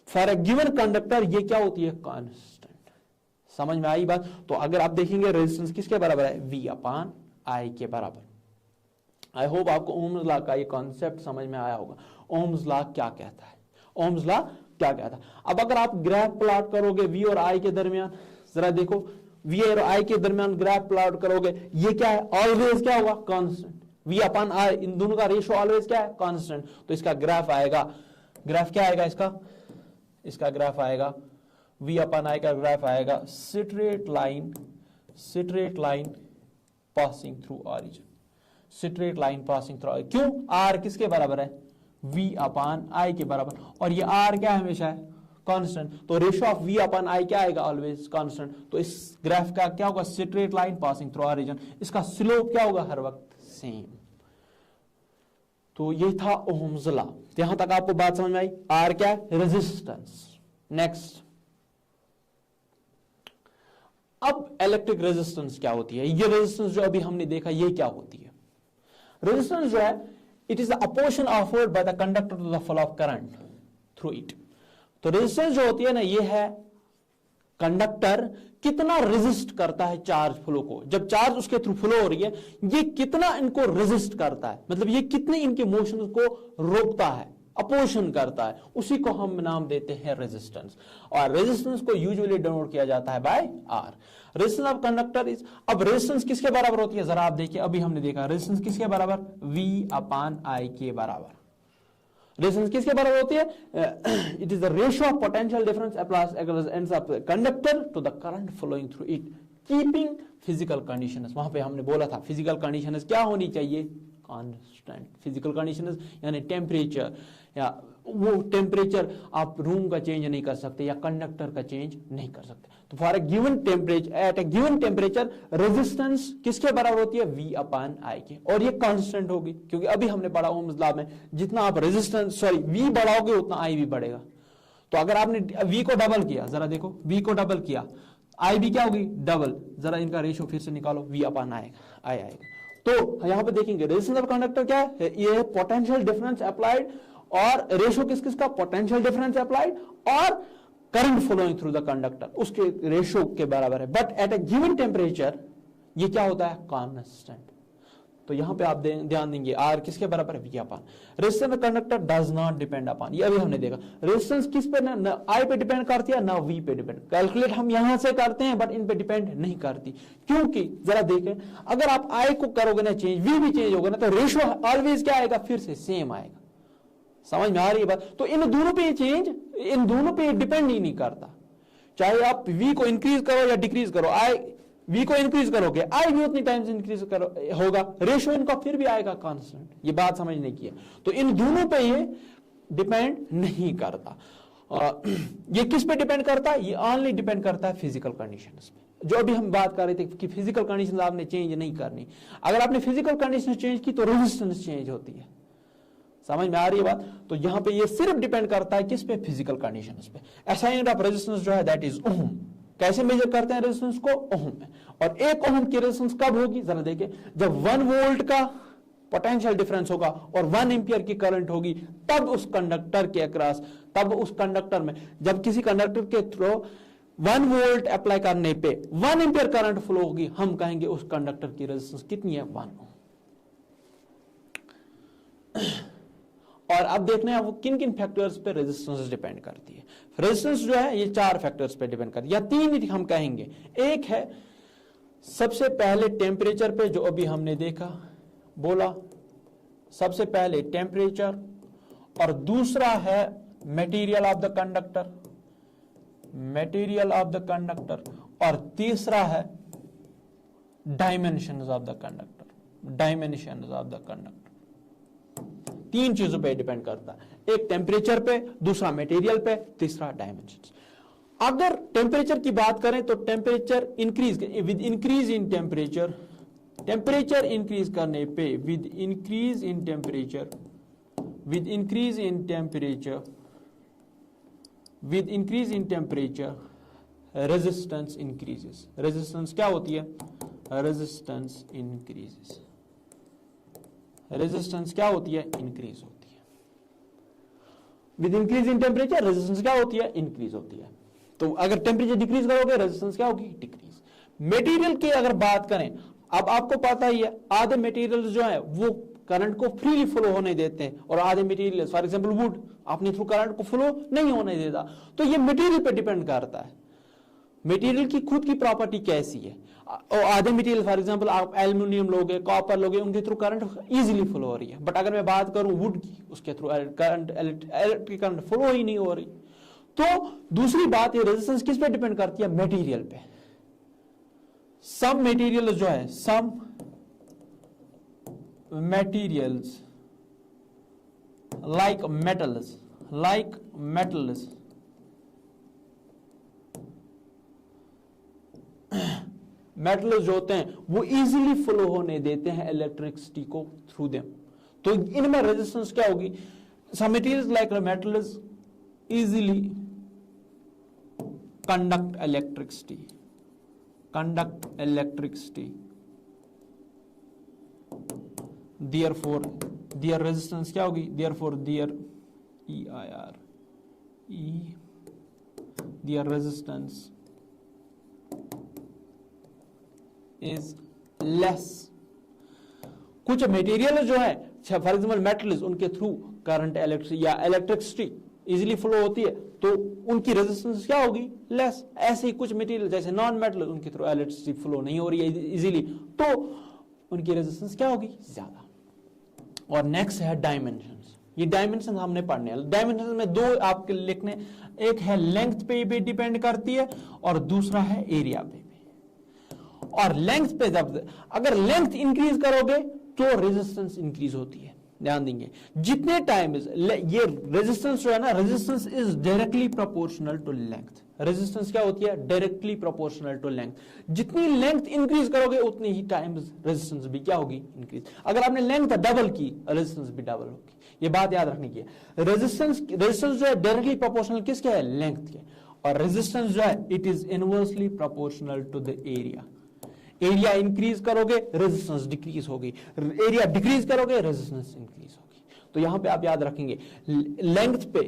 for a given conductor ये क्या होती है, कांस्टेंट। समझ में आई बात। तो अगर आप देखेंगे रेजिस्टेंस किसके बराबर है, V अपॉन आई के बराबर। आई होप आपको ओम्स लॉ का ये कॉन्सेप्ट समझ में आया होगा। ओम्स लॉ क्या कहता है, ओम्स लॉ क्या कहता है। अब अगर आप ग्राफ प्लॉट करोगे V और I के दरमियान, जरा देखो V और I के दरमियान ग्राफ प्लॉट करोगे, ये क्या है, ऑलवेज क्या होगा, कांस्टेंट। V अपॉन I, इन दोनों का रेशियो ऑलवेज क्या है, कांस्टेंट। तो इसका ग्राफ आएगा, ग्राफ क्या आएगा इसका ग्राफ आएगा V अपॉन I का ग्राफ आएगा straight line passing through origin, straight line passing through. क्यों, R किसके बराबर है, V अपॉन I के बराबर, और ये R क्या है, हमेशा है कांस्टेंट। तो ratio of V upon I क्या आएगा, ऑलवेज कांस्टेंट। तो इस ग्राफ का क्या होगा, straight line passing through origin, इसका स्लोप क्या होगा, हर वक्त सेम। तो ये था ओम्स लॉ। यहां तक आपको बात समझ में आई। आर क्या है, रेजिस्टेंस। नेक्स्ट, अब इलेक्ट्रिक रेजिस्टेंस क्या होती है। ये रेजिस्टेंस जो अभी हमने देखा ये क्या होती है, रेजिस्टेंस जो है it is the opposition offered by the conductor to the flow of current through it. तो रेजिस्टेंस जो होती है ना, ये है कंडक्टर कितना रेजिस्ट करता है चार्ज फ्लो को, जब चार्ज उसके थ्रू फ्लो हो रही है ये कितना इनको रेजिस्ट करता है, मतलब ये कितने इनके मोशन को रोकता है, अपोजिशन करता है, उसी को हम नाम देते हैं रेजिस्टेंस। और रेजिस्टेंस को यूजुअली डिनोट किया जाता है by R. Resistance of conductor is, अब रेजिस्टेंस किसके बराबर होती है, जरा आप देखिए, अभी हमने देखा रेजिस्टेंस किसके बराबर, V अपॉन I के बराबर। रेजिस्टेंस किसके बराबर होती है, it is the ratio of potential difference applies across ends of the conductor to the current flowing through it keeping physical conditions. वहां पे हमने बोला था फिजिकल कंडीशंस क्या होनी चाहिए, कांस्टेंट। फिजिकल कंडीशंस यानी टेम्परेचर, या वो टेम्परेचर आप रूम का चेंज नहीं कर सकते या कंडक्टर का चेंज नहीं कर सकते। तो for a given temperature, at a given temperature resistance किसके बराबर होती है, V अपॉन I के, और ये कांस्टेंट होगी क्योंकि अभी हमने पढ़ा ओम्स लॉ में जितना आप रेजिस्टेंस V बढ़ाओगे उतना I भी बढ़ेगा। तो अगर आपने V को डबल किया, जरा देखो V को डबल किया, I भी क्या होगी, डबल। जरा इनका रेशियो फिर से निकालो, V अपॉन I आएगा। तो यहां पे देखेंगे रेजिस्टेंस ऑफ कंडक्टर क्या है, ये है पोटेंशियल डिफरेंस अप्लाइड, और रेशियो किस का, पोटेंशियल डिफरेंस अप्लाइड और current flowing through the conductor, उसके रेशियो के बराबर है। But at a given temperature ये क्या होता है, कांस्टेंट। तो यहां पे आप ध्यान देंगे आर किसके बराबर है, V upon. Resistance of conductor does not depend upon, ये अभी हमने देखा रेजिस्टेंस किस पे, ना I पे डिपेंड करती है ना V पे डिपेंड। कैलकुलेट हम यहां से करते हैं बट इन पे डिपेंड नहीं करती, क्योंकि जरा देखें अगर आप I को करोगे ना चेंज, V भी चेंज होगा ना, तो रेशियो ऑलवेज क्या आएगा, फिर से सेम आएगा। समझ में आ रही है बात। तो इन दोनों पे चेंज, इन दोनों पे डिपेंड ही नहीं करता, चाहे आप V को इंक्रीज करो या डिक्रीज करो, V को इंक्रीज करोगे I भी उतनी टाइम्स इंक्रीज करो होगा, रेशियो इनका फिर भी आएगा कांस्टेंट। ये बात समझने की है। तो इन दोनों पे ये डिपेंड नहीं करता। ये किस पे डिपेंड करता है, ये ओनली डिपेंड करता है फिजिकल कंडीशंस पे, जो अभी हम बात कर रहे थे कि फिजिकल कंडीशंस आपने चेंज नहीं करनी। अगर आपने फिजिकल कंडीशन चेंज की तो रेजिस्टेंस चेंज होती है। समझ में आ रही है बात। तो यहां पे ये सिर्फ डिपेंड करता है किस पे, फिजिकल कंडीशंस पे। असाइनमेंट ऑफ रेजिस्टेंस जो है दैट इज ओम। कैसे मेजर करते हैं रेजिस्टेंस को, ओम में। और 1 ओम की रेजिस्टेंस कब होगी, जरा देखिए, जब 1 वोल्ट का पोटेंशियल डिफरेंस होगा और 1 एम्पियर की करंट होगी, तब उस कंडक्टर के अक्रॉस, तब उस कंडक्टर में, जब किसी कंडक्टर के थ्रू 1 वोल्ट अप्लाई करने पे 1 एम्पियर करंट फ्लो होगी, हम कहेंगे उस कंडक्टर की रेजिस्टेंस कितनी है, 1 ओम। और अब देखना है वो किन किन फैक्टर्स पे रेजिस्टेंस डिपेंड करती है। रेजिस्टेंस जो है ये 4 फैक्टर्स पे डिपेंड करती है, या 3 हम कहेंगे। एक है सबसे पहले टेम्परेचर पे, जो अभी हमने देखा बोला, सबसे पहले टेम्परेचर, और दूसरा है material of the conductor, material of the conductor, और तीसरा है dimensions of the conductor, dimensions of the conductor. 3 चीजों पे डिपेंड करता है, एक टेम्परेचर पे, दूसरा मटेरियल पे, तीसरा डायमेंशंस। अगर टेम्परेचर की बात करें तो temperature increase with increase in temperature, temperature increase करने पे with increase in temperature, with increase in temperature, with increase in temperature resistance increases. Resistance क्या होती है, रेजिस्टेंस इंक्रीजेस, रेजिस्टेंस क्या होती है, इंक्रीज होती है। With increase in temperature resistance क्या होती है, इंक्रीज होती है। तो अगर टेम्परेचर डिक्रीज करोगे रेजिस्टेंस क्या होगी, डिक्रीज। मटेरियल की अगर बात करें, अब आपको पता ही है आधे मटेरियल जो है वो करंट को फ्रीली फ्लो होने देते हैं, और आधे मटेरियल फॉर एग्जांपल वुड अपने थ्रू करंट को फ्लो नहीं होने देता। तो ये मटेरियल पे डिपेंड करता है, मटेरियल की खुद की प्रॉपर्टी कैसी है। और आधे मटेरियल फॉर एग्जांपल आप एल्यूमिनियम लोगे, कॉपर लोगे, उनके थ्रू करंट इजीली फ्लो हो रही है। बट अगर मैं बात करूं वुड की, उसके through current, electric current flow ही नहीं हो रही। तो दूसरी बात, ये रेजिस्टेंस किस पे डिपेंड करती है, मटेरियल पे। सम मटेरियल जो है, some materials like metals, metals जो होते हैं वो इजीली फ्लो होने देते हैं इलेक्ट्रिसिटी को थ्रू देम। तो इनमें रेजिस्टेंस क्या होगी, some materials like metals easily conduct electricity, therefore their resistance क्या होगी, therefore their their resistance is less। कुछ मटेरियल जो है फॉर एग्जाम्पल मेटल्स, उनके through current electricity easily flow होती है, तो उनकी रेजिस्टेंस क्या होगी, लेस। ऐसे ही कुछ मटेरियल जैसे नॉन मेटल, उनके थ्रू इलेक्ट्रिसिटी फ्लो नहीं हो रही है इजीली, तो उनकी रेजिस्टेंस क्या होगी, ज्यादा। और नेक्स्ट है डायमेंशंस। ये डायमेंशन हमने पढ़ने हैं। डायमेंशन में 2 आपके लिखने, एक है लेंथ पे भी डिपेंड करती है और दूसरा है एरिया पे भी। और लेंथ पे जब अगर लेंथ इंक्रीज करोगे तो रेजिस्टेंस इंक्रीज होती है। ध्यान देंगे, जितने टाइम ये रेजिस्टेंस जो है ना, resistance is directly proportional to length. Resistance क्या होती है, डायरेक्टली प्रोपोर्शनल टू लेंथ। जितनी लेंथ इंक्रीज करोगे उतनी ही टाइम्स रेजिस्टेंस भी क्या होगी, इंक्रीज। अगर आपने लेंथ डबल की, रेजिस्टेंस भी डबल होगी। ये बात याद रखनी है। रेजिस्टेंस जो है डायरेक्टली प्रोपोर्शनल किसके है, लेंथ के। और रेजिस्टेंस जो है it is inversely proportional to the area. Area increase करोगे रेजिस्टेंस डिक्रीज होगी, एरिया डिक्रीज करोगे रेजिस्टेंस इंक्रीज होगी। तो यहां पे आप याद रखेंगे लेंथ पे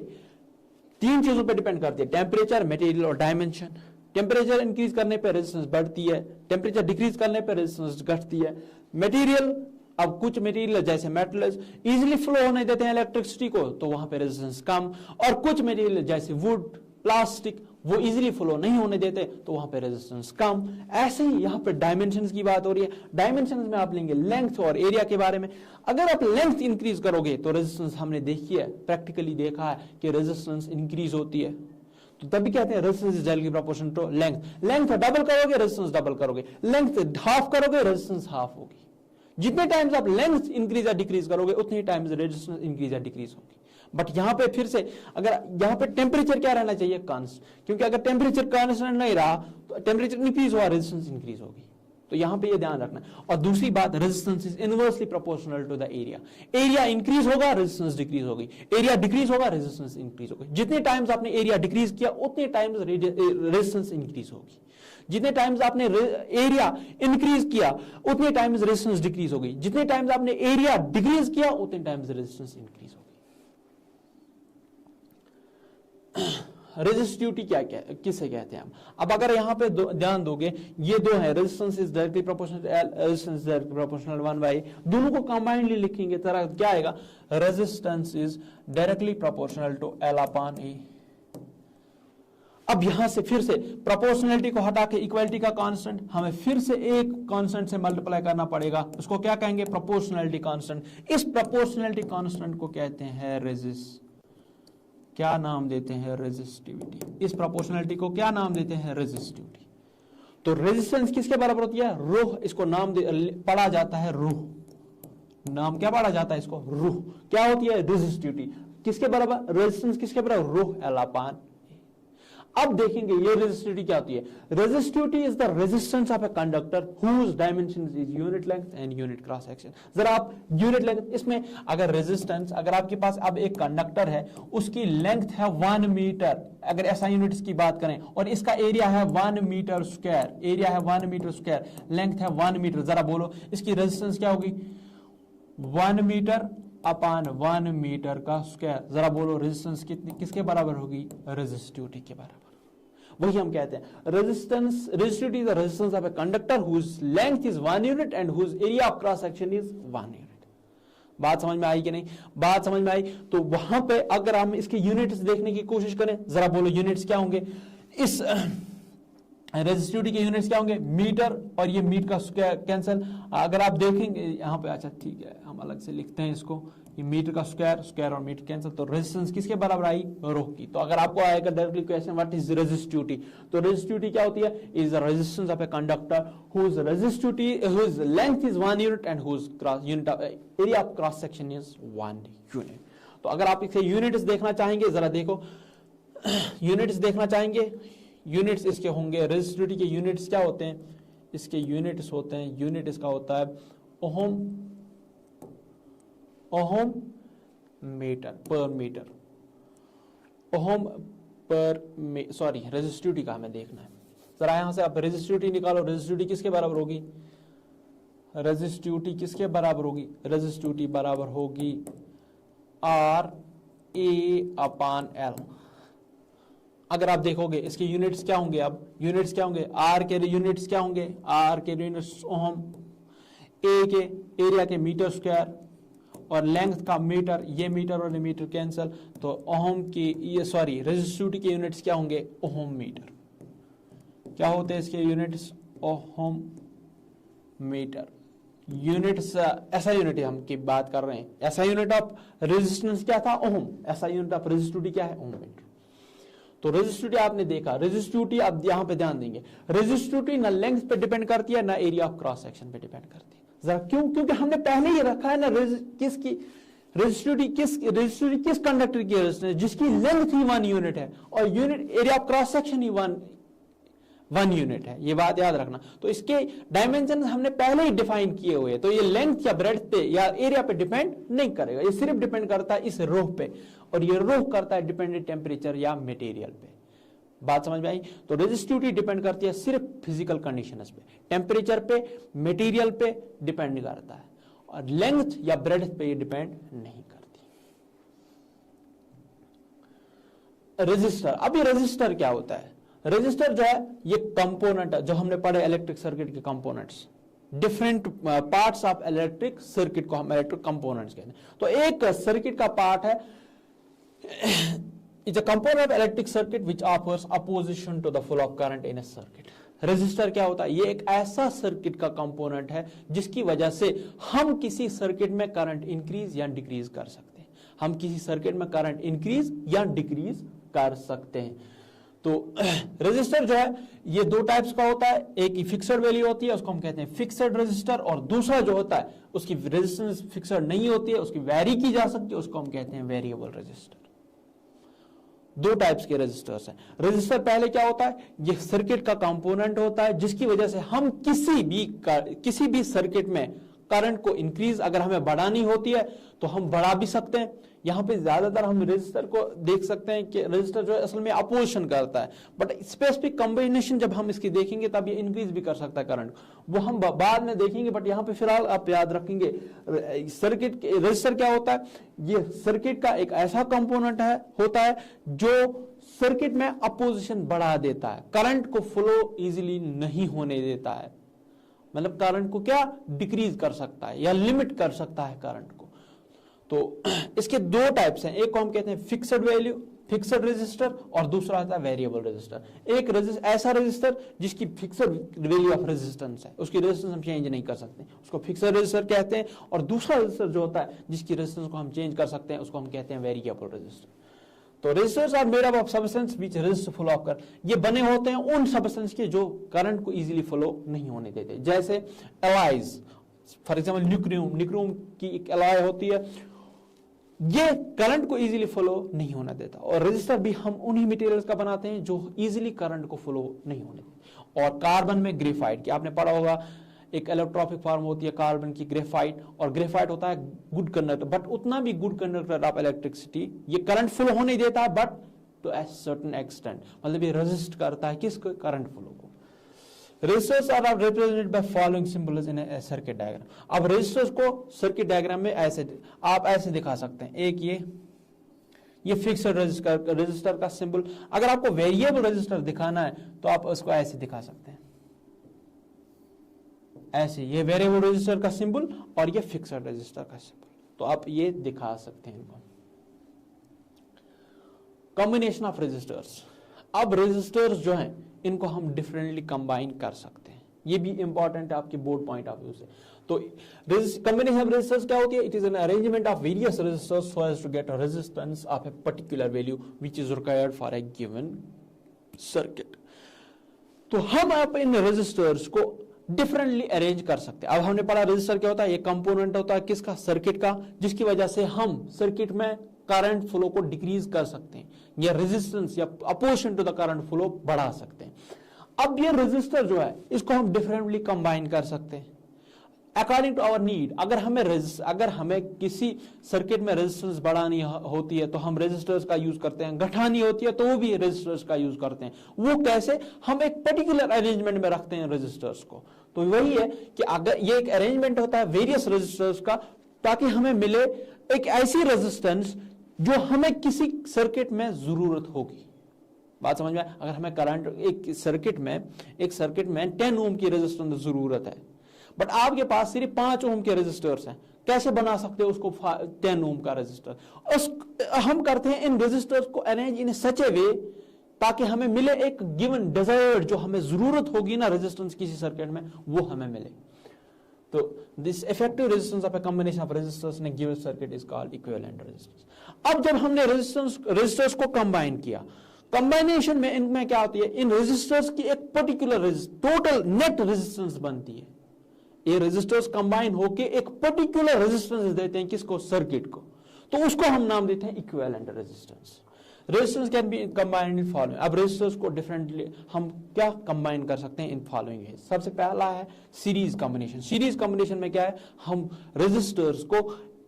3 चीजों पे डिपेंड करती है, टेम्परेचर, मटेरियल और डायमेंशन। टेम्परेचर इंक्रीज करने पे रेजिस्टेंस बढ़ती है, टेम्परेचर डिक्रीज करने पे रेजिस्टेंस घटती है। मटेरियल, अब कुछ मटेरियल जैसे मेटल्स इजीली फ्लो होने देते हैं इलेक्ट्रिसिटी को, तो वहां पे रेजिस्टेंस कम। और कुछ मटेरियल जैसे वुड, प्लास्टिक, वो इजीली फ्लो नहीं होने देते, तो वहां पे रेजिस्टेंस कम। ऐसे ही यहां पे डायमेंशंस की बात हो रही है। डायमेंशंस में आप लेंगे लेंथ और एरिया के बारे में। अगर आप लेंथ इंक्रीज करोगे तो रेजिस्टेंस, हमने देखी है, प्रैक्टिकली देखा है कि रेजिस्टेंस इंक्रीज होती है। तो तभी कहते हैं resistance is directly proportional to length. Length double करोगे रेजिस्टेंस डबल करोगे, लेंथ हाफ करोगे रेजिस्टेंस हाफ होगी। जितने टाइम्स आप लेंथ इंक्रीज या डिक्रीज करोगे उतने टाइम्स रेजिस्टेंस इंक्रीज या डिक्रीज होगी। बट यहां पे फिर से, अगर यहां पे टेम्परेचर क्या रहना चाहिए, कांस्टेंट। क्योंकि अगर टेम्परेचर कांस्टेंट नहीं रहा तो टेम्परेचर इंक्रीज हुआ, रेजिस्टेंस इंक्रीज होगी। तो यहां पे ये ध्यान रखना। और दूसरी बात, resistance is inversely proportional to the area. Area increase होगा रेजिस्टेंस डिक्रीज होगी, एरिया डिक्रीज होगा रेजिस्टेंस इंक्रीज होगी। जितने टाइम्स आपने एरिया डिक्रीज किया उतने टाइम्स रेजिस्टेंस इंक्रीज होगी। जितने टाइम्स आपने एरिया इंक्रीज किया उतने टाइम्स रेजिस्टेंस डिक्रीज होगी। जितने टाइम्स आपने एरिया डिक्रीज किया उतने टाइम्स रेजिस्टेंस इंक्रीज होगी। रेजिस्टिविटी किसे कहते हैं हम। अब अगर यहाँ पे ध्यान दोगे, ये दो है, resistance is directly proportional to L, resistance directly proportional 1/, दोनों को कंबाइंडली लिखेंगे तरह क्या आएगा, resistance is directly proportional to L/A। अब यहां से फिर से प्रोपोर्शनलिटी को हटा के इक्वालिटी का कांस्टेंट, हमें फिर से एक कांस्टेंट से मल्टीप्लाई करना पड़ेगा, उसको क्या कहेंगे, प्रोपोर्शनलिटी कांस्टेंट। इस प्रोपोर्शनलिटी कांस्टेंट को कहते हैं क्या नाम देते हैं, रेजिस्टिविटी। इस प्रोपोर्शनलिटी को क्या नाम देते हैं, रेजिस्टिविटी। तो रेजिस्टेंस किसके बराबर होती है, रूह। इसको नाम पढ़ा जाता है रूह, नाम क्या पढ़ा जाता है इसको, रूह। क्या होती है, रेजिस्टिविटी। किसके बराबर, रेजिस्टेंस किसके बराबर, रूह L/A। अब देखेंगे ये रेजिस्टिविटी क्या होती है। Resistivity is the resistance of a conductor whose dimensions is unit length and unit cross section. जरा आप यूनिट लेंथ, इसमें अगर रेजिस्टेंस, अगर आपके पास अब एक कंडक्टर है, उसकी लेंथ है 1 मीटर, अगर ऐसा यूनिट्स की बात करें, और इसका एरिया है 1 मीटर स्क्वायर, एरिया है 1 मीटर स्क्वायर, लेंथ है 1 मीटर, जरा बोलो इसकी रेजिस्टेंस क्या होगी, 1 मीटर अपान 1 मीटर का स्क्वायर। जरा बोलो रेजिस्टेंस कितनी, किसके बराबर होगी, रेजिस्टिविटी के बराबर। वही हम कहते हैं resistivity is the resistance of a conductor whose length is 1 unit and whose area of cross section is 1 unit. बात समझ में आई कि नहीं, बात समझ में आई। तो वहां पे अगर हम इसके यूनिट्स देखने की कोशिश करें, जरा बोलो यूनिट्स क्या होंगे, इस रेजिस्टिविटी के यूनिट्स क्या होंगे, मीटर, और ये मीटर का स्क्वायर कैंसिल। अगर आप देखेंगे यहाँ पे, अच्छा ठीक है हम अलग से लिखते हैं इसको, ये मीटर का स्क्वायर, स्क्वायर और मीटर कैंसिल, तो रेजिस्टेंस किसके बराबर आई, रो की। तो अगर आपको आएगा directly question what is resistivity, तो रेजिस्टिविटी क्या होती है, is the resistance of a conductor whose resistivity whose length is 1 unit and whose cross unit area of cross section is 1 unit. तो अगर आप इसे यूनिट्स देखना चाहेंगे, जरा देखो यूनिट्स देखना चाहेंगे, यूनिट्स इसके होंगे, रेजिस्टिविटी के यूनिट्स क्या होते हैं, इसके यूनिट्स होते हैं, यूनिट इसका होता है ohm, ohm metre per metre, ohm per sorry resistivity का हमें देखना है। जरा यहां से आप रेजिस्टिविटी निकालो, रेजिस्टिविटी किसके बराबर होगी, रेजिस्टिविटी किसके बराबर होगी, रेजिस्टिविटी बराबर होगी RA/L। अगर आप देखोगे इसके यूनिट्स क्या होंगे, अब यूनिट्स क्या होंगे, आर के यूनिट्स क्या होंगे, आर के यूनिट्स ओहम, ए के एरिया के मीटर स्क्वायर, और लेंथ का मीटर, ये मीटर और ये मीटर कैंसिल, तो ओहम की ये सॉरी रेजिस्टिविटी के यूनिट्स क्या होंगे, ओहम मीटर। क्या होते हैं इसके यूनिट्स, ओहम मीटर। यूनिट्स ऐसा यूनिट हम की बात कर रहे हैं, ऐसा यूनिट ऑफ रेजिस्टेंस क्या था, ओहम, ऐसा यूनिट ऑफ रेजिस्टिविटी क्या है, ओहम मीटर। तो रेजिस्टिविटी आपने देखा, रेजिस्टिविटी आप यहां पे ध्यान देंगे, रेजिस्टिविटी ना लेंथ पे डिपेंड करती है ना एरिया ऑफ क्रॉस सेक्शन पे डिपेंड करती है। जरा क्यों, क्योंकि हमने पहले ही रखा है ना किसकी रेजिस्टिविटी, किस कंडक्टर की रेजिस्टेंस, जिसकी लेंथ ही 1 यूनिट है और unit area of cross section he 1 unit है, ये बात याद रखना। तो इसके डायमेंशन हमने पहले ही डिफाइन किए हुए हैं, तो ये लेंथ या ब्रेड्थ पे या एरिया पे डिपेंड नहीं करेगा, ये सिर्फ डिपेंड करता है इस रोह पे, और ये रोह करता है डिपेंडेंट टेम्परेचर या मटेरियल पे। बात समझ में आई। तो रेजिस्टिविटी डिपेंड करती है सिर्फ फिजिकल कंडीशंस पे, टेम्परेचर पे, मटेरियल पे डिपेंड करता है, और लेंथ या ब्रेड्थ पे ये डिपेंड नहीं करती। रेजिस्टर, अब ये रेजिस्टर क्या होता है, रेजिस्टर जो है ये कंपोनेंट है, जो हमने पढ़े इलेक्ट्रिक सर्किट के components, different parts of electric circuit को हम इलेक्ट्रिक कंपोनेंट्स कहते हैं। तो एक सर्किट का पार्ट है, it's a component of electric circuit which offers opposition to the flow of current in a circuit. Resistor क्या होता है, ये एक ऐसा सर्किट का कंपोनेंट है जिसकी वजह से हम किसी सर्किट में करंट इंक्रीज या डिक्रीज कर सकते हैं, हम किसी सर्किट में करंट इंक्रीज या डिक्रीज कर सकते हैं। तो रेजिस्टर जो है ये 2 टाइप्स का होता है, एक ही फिक्स्ड वैल्यू होती है, उसको हम कहते हैं फिक्स्ड रेजिस्टर, और दूसरा जो होता है उसकी रेजिस्टेंस फिक्स्ड नहीं होती है, उसकी वैरी की जा सकती है, उसको हम कहते हैं वेरिएबल रेजिस्टर। 2 टाइप्स के रेजिस्टर्स हैं। रेजिस्टर पहले क्या होता है, ये सर्किट का कंपोनेंट होता है जिसकी वजह से हम किसी भी सर्किट में करंट को इंक्रीज अगर हमें बढ़ानी होती है तो हम बढ़ा भी सकते हैं। यहां पे ज्यादातर हम रेजिस्टर को देख सकते हैं कि रेजिस्टर जो है असल में अपोजिशन करता है, बट स्पेसिफिक कॉम्बिनेशन जब हम इसकी देखेंगे तब ये इंक्रीज भी कर सकता है करंट, वो हम बाद में देखेंगे। बट यहां पे फिलहाल आप याद रखेंगे सर्किट रेजिस्टर क्या होता है, ये सर्किट का एक ऐसा कंपोनेंट है होता है जो सर्किट में अपोजिशन बढ़ा देता है, करंट को फ्लो इजीली नहीं होने देता है, मतलब करंट को क्या डिक्रीज कर सकता है या लिमिट कर सकता है करंट को। तो इसके दो टाइप्स हैं, एक को हम कहते हैं फिक्स्ड वैल्यू, फिक्स्ड रेजिस्टर, और दूसरा आता है वेरिएबल रेजिस्टर। एक ऐसा रेजिस्टर जिसकी फिक्स्ड वैल्यू ऑफ रेजिस्टेंस है, उसकी रेजिस्टेंस हम चेंज नहीं कर सकते, उसको फिक्स्ड रेजिस्टर कहते हैं। और दूसरा रेजिस्टर जो होता है जिसकी रेजिस्टेंस को हम चेंज कर सकते हैं, उसको हम कहते हैं वेरिएबल रेजिस्टर। तो resistors are made up of substance which resist flow of current. ये बने होते हैं उन सबस्टेंस के जो करंट को इजीली फ्लो नहीं होने देते, जैसे एलॉयज, फॉर एग्जांपल न्यूक्रियम की एक एलॉय होती है, ये करंट को इजीली फ्लो नहीं होने देता। और रेजिस्टर भी हम उन्हीं मटेरियल्स का बनाते हैं जो इजीली करंट को फ्लो नहीं होने देते। और कार्बन में ग्रेफाइट, कि आपने पढ़ा होगा, एक इलेक्ट्रोफिक फॉर्म होती है कार्बन की, ग्रेफाइट, और ग्रेफाइट होता है गुड कंडक्टर, बट उतना भी गुड कंडक्टर ऑफ इलेक्ट्रिसिटी, ये करंट फ्लो होने देता है but to a certain extent, मतलब ये रेजिस्ट करता है किसको, करंट फ्लो को। Resistors are represented by following symbols in a circuit diagram. अब रेजिस्टर्स को सर्किट डायग्राम में ऐसे आप ऐसे दिखा सकते हैं, एक ये फिक्स्ड रेजिस्टर का सिंबल। अगर आपको वेरिएबल रेजिस्टर दिखाना है तो आप उसको ऐसे दिखा सकते हैं, ऐसे, ये वेरिएबल रेजिस्टर का सिंबल और ये फिक्स्ड रेजिस्टर का सिंबल, तो आप ये दिखा सकते हैं इनको। कॉम्बिनेशन ऑफ रेजिस्टर्स, अब रेजिस्टर्स जो हैं इनको हम डिफरेंटली कंबाइन कर सकते हैं, ये भी इंपॉर्टेंट है आपके बोर्ड पॉइंट ऑफ व्यू से। तो कॉम्बिनेशन ऑफ रेजिस्टर्स क्या होती है, it is an arrangement of various resistors so as to get a resistance of a particular value which is required for a given circuit. तो हम आप इन रेजिस्टर्स को डिफरेंटली अरेंज कर सकते हैं। अब हमने पढ़ा रेजिस्टर क्या होता है, ये कंपोनेंट होता है किसका, सर्किट का, जिसकी वजह से हम सर्किट में करंट फ्लो को डिक्रीज कर सकते हैं, या रेजिस्टेंस या opposition to the current flow बढ़ा सकते हैं। अब ये रेजिस्टर जो है इसको हम डिफरेंटली कंबाइन कर सकते हैं अकॉर्डिंग टू आवर नीड। अगर हमें किसी सर्किट में रेजिस्टेंस बढ़ानी होती है तो हम रेजिस्टर्स का यूज करते हैं, घटानी होती है तो वो भी रेजिस्टर्स का यूज करते हैं। वो कैसे, हम एक पर्टिकुलर अरेंजमेंट में रखते हैं रेजिस्टर्स को। तो वही है कि अगर ये एक अरेंजमेंट होता है वेरियस रेजिस्टर्स का, ताकि हमें मिले एक ऐसी रेजिस्टेंस जो हमें किसी सर्किट में जरूरत होगी। बात समझ में? अगर हमें करंट एक सर्किट में 10 ओम की रेजिस्टेंस जरूरत है, बट आपके पास सिर्फ 5 ओम के रेजिस्टर्स हैं, कैसे बना सकते हो उसको 10 ओम का रेजिस्टर? हम करते हैं इन रेजिस्टर्स को अरेंज इन सच ए वे ताकि हमें मिले एक गिवन डिजायर्ड, जो हमें जरूरत होगी ना रेजिस्टेंस किसी सर्किट में, वो हमें मिले। तो this effective resistance of a combination of resistors in a given circuit is called equivalent resistance. अब जब हमने रेजिस्टर्स को कंबाइन किया, कंबाइनेशन में इनमें क्या होती है, इन रेजिस्टर्स की एक पर्टिकुलर टोटल नेट रेजिस्टेंस बनती है। ये रेजिस्टर्स कंबाइन होके एक पर्टिकुलर रेजिस्टेंस देते हैं किसको, सर्किट को, तो उसको हम नाम देते हैं equivalent resistance. Resistance can be combined in following. अब रेजिस्टर्स को डिफरेंटली हम क्या कंबाइन कर सकते हैं इन फॉलोइंग है। सबसे पहला है सीरीज कॉम्बिनेशन। सीरीज कॉम्बिनेशन में क्या है, हम रेजिस्टर्स को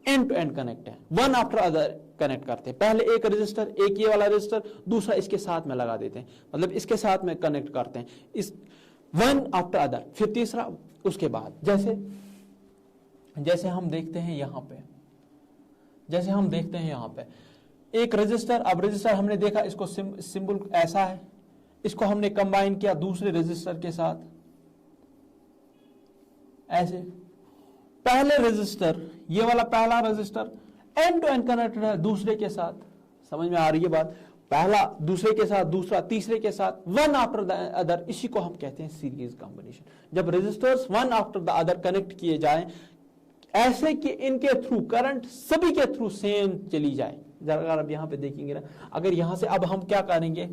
एंड टू एंड कनेक्ट है, वन आफ्टर अदर कनेक्ट करते हैं। पहले एक रेजिस्टर, एक ये वाला रेजिस्टर, दूसरा इसके साथ में लगा देते हैं, मतलब इसके साथ में कनेक्ट करते हैं, इस वन आफ्टर अदर, फिर तीसरा उसके बाद। जैसे हम देखते हैं यहां पे एक रेजिस्टर। अब रेजिस्टर हमने देखा, इसको सिंबल ऐसा है, इसको हमने कंबाइन किया दूसरे रेजिस्टर के साथ ऐसे। पहले रेजिस्टर, ये वाला पहला resistor end to end connected है दूसरे के साथ। समझ में आ रही है बात? पहला दूसरे के साथ, दूसरा तीसरे के साथ, वन आफ्टर द अदर, इसी को हम कहते हैं सीरीज कॉम्बिनेशन। जब resistors one after the other connect किए जाएं ऐसे कि इनके थ्रू करंट सभी के थ्रू सेम चली जाए। अगर अब यहां पे देखेंगे ना, अगर यहां से अब हम क्या करेंगे,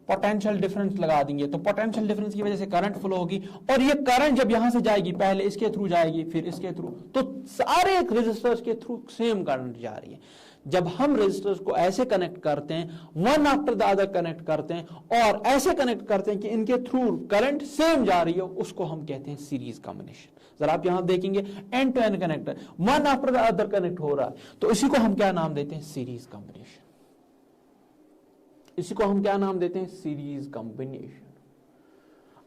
पोटेंशियल डिफरेंस लगा देंगे, तो पोटेंशियल डिफरेंस की वजह से करंट फ्लो होगी, और ये करंट जब यहां से जाएगी, पहले इसके थ्रू जाएगी फिर इसके थ्रू, तो सारे रेजिस्टर्स के थ्रू सेम करंट जा रही है। जब हम रेजिस्टर्स को ऐसे कनेक्ट करते हैं, one after the other connect करते हैं, और ऐसे कनेक्ट करते हैं कि इनके थ्रू करंट सेम जा रही हो, उसको हम कहते हैं सीरीज कॉम्बिनेशन। जरा आप यहां देखेंगे, end to end connector, one after the other connect हो रहा है, तो इसी को हम क्या नाम देते हैं, सीरीज कॉम्बिनेशन। इसी को हम क्या नाम देते हैं, सीरीज कॉम्बिनेशन।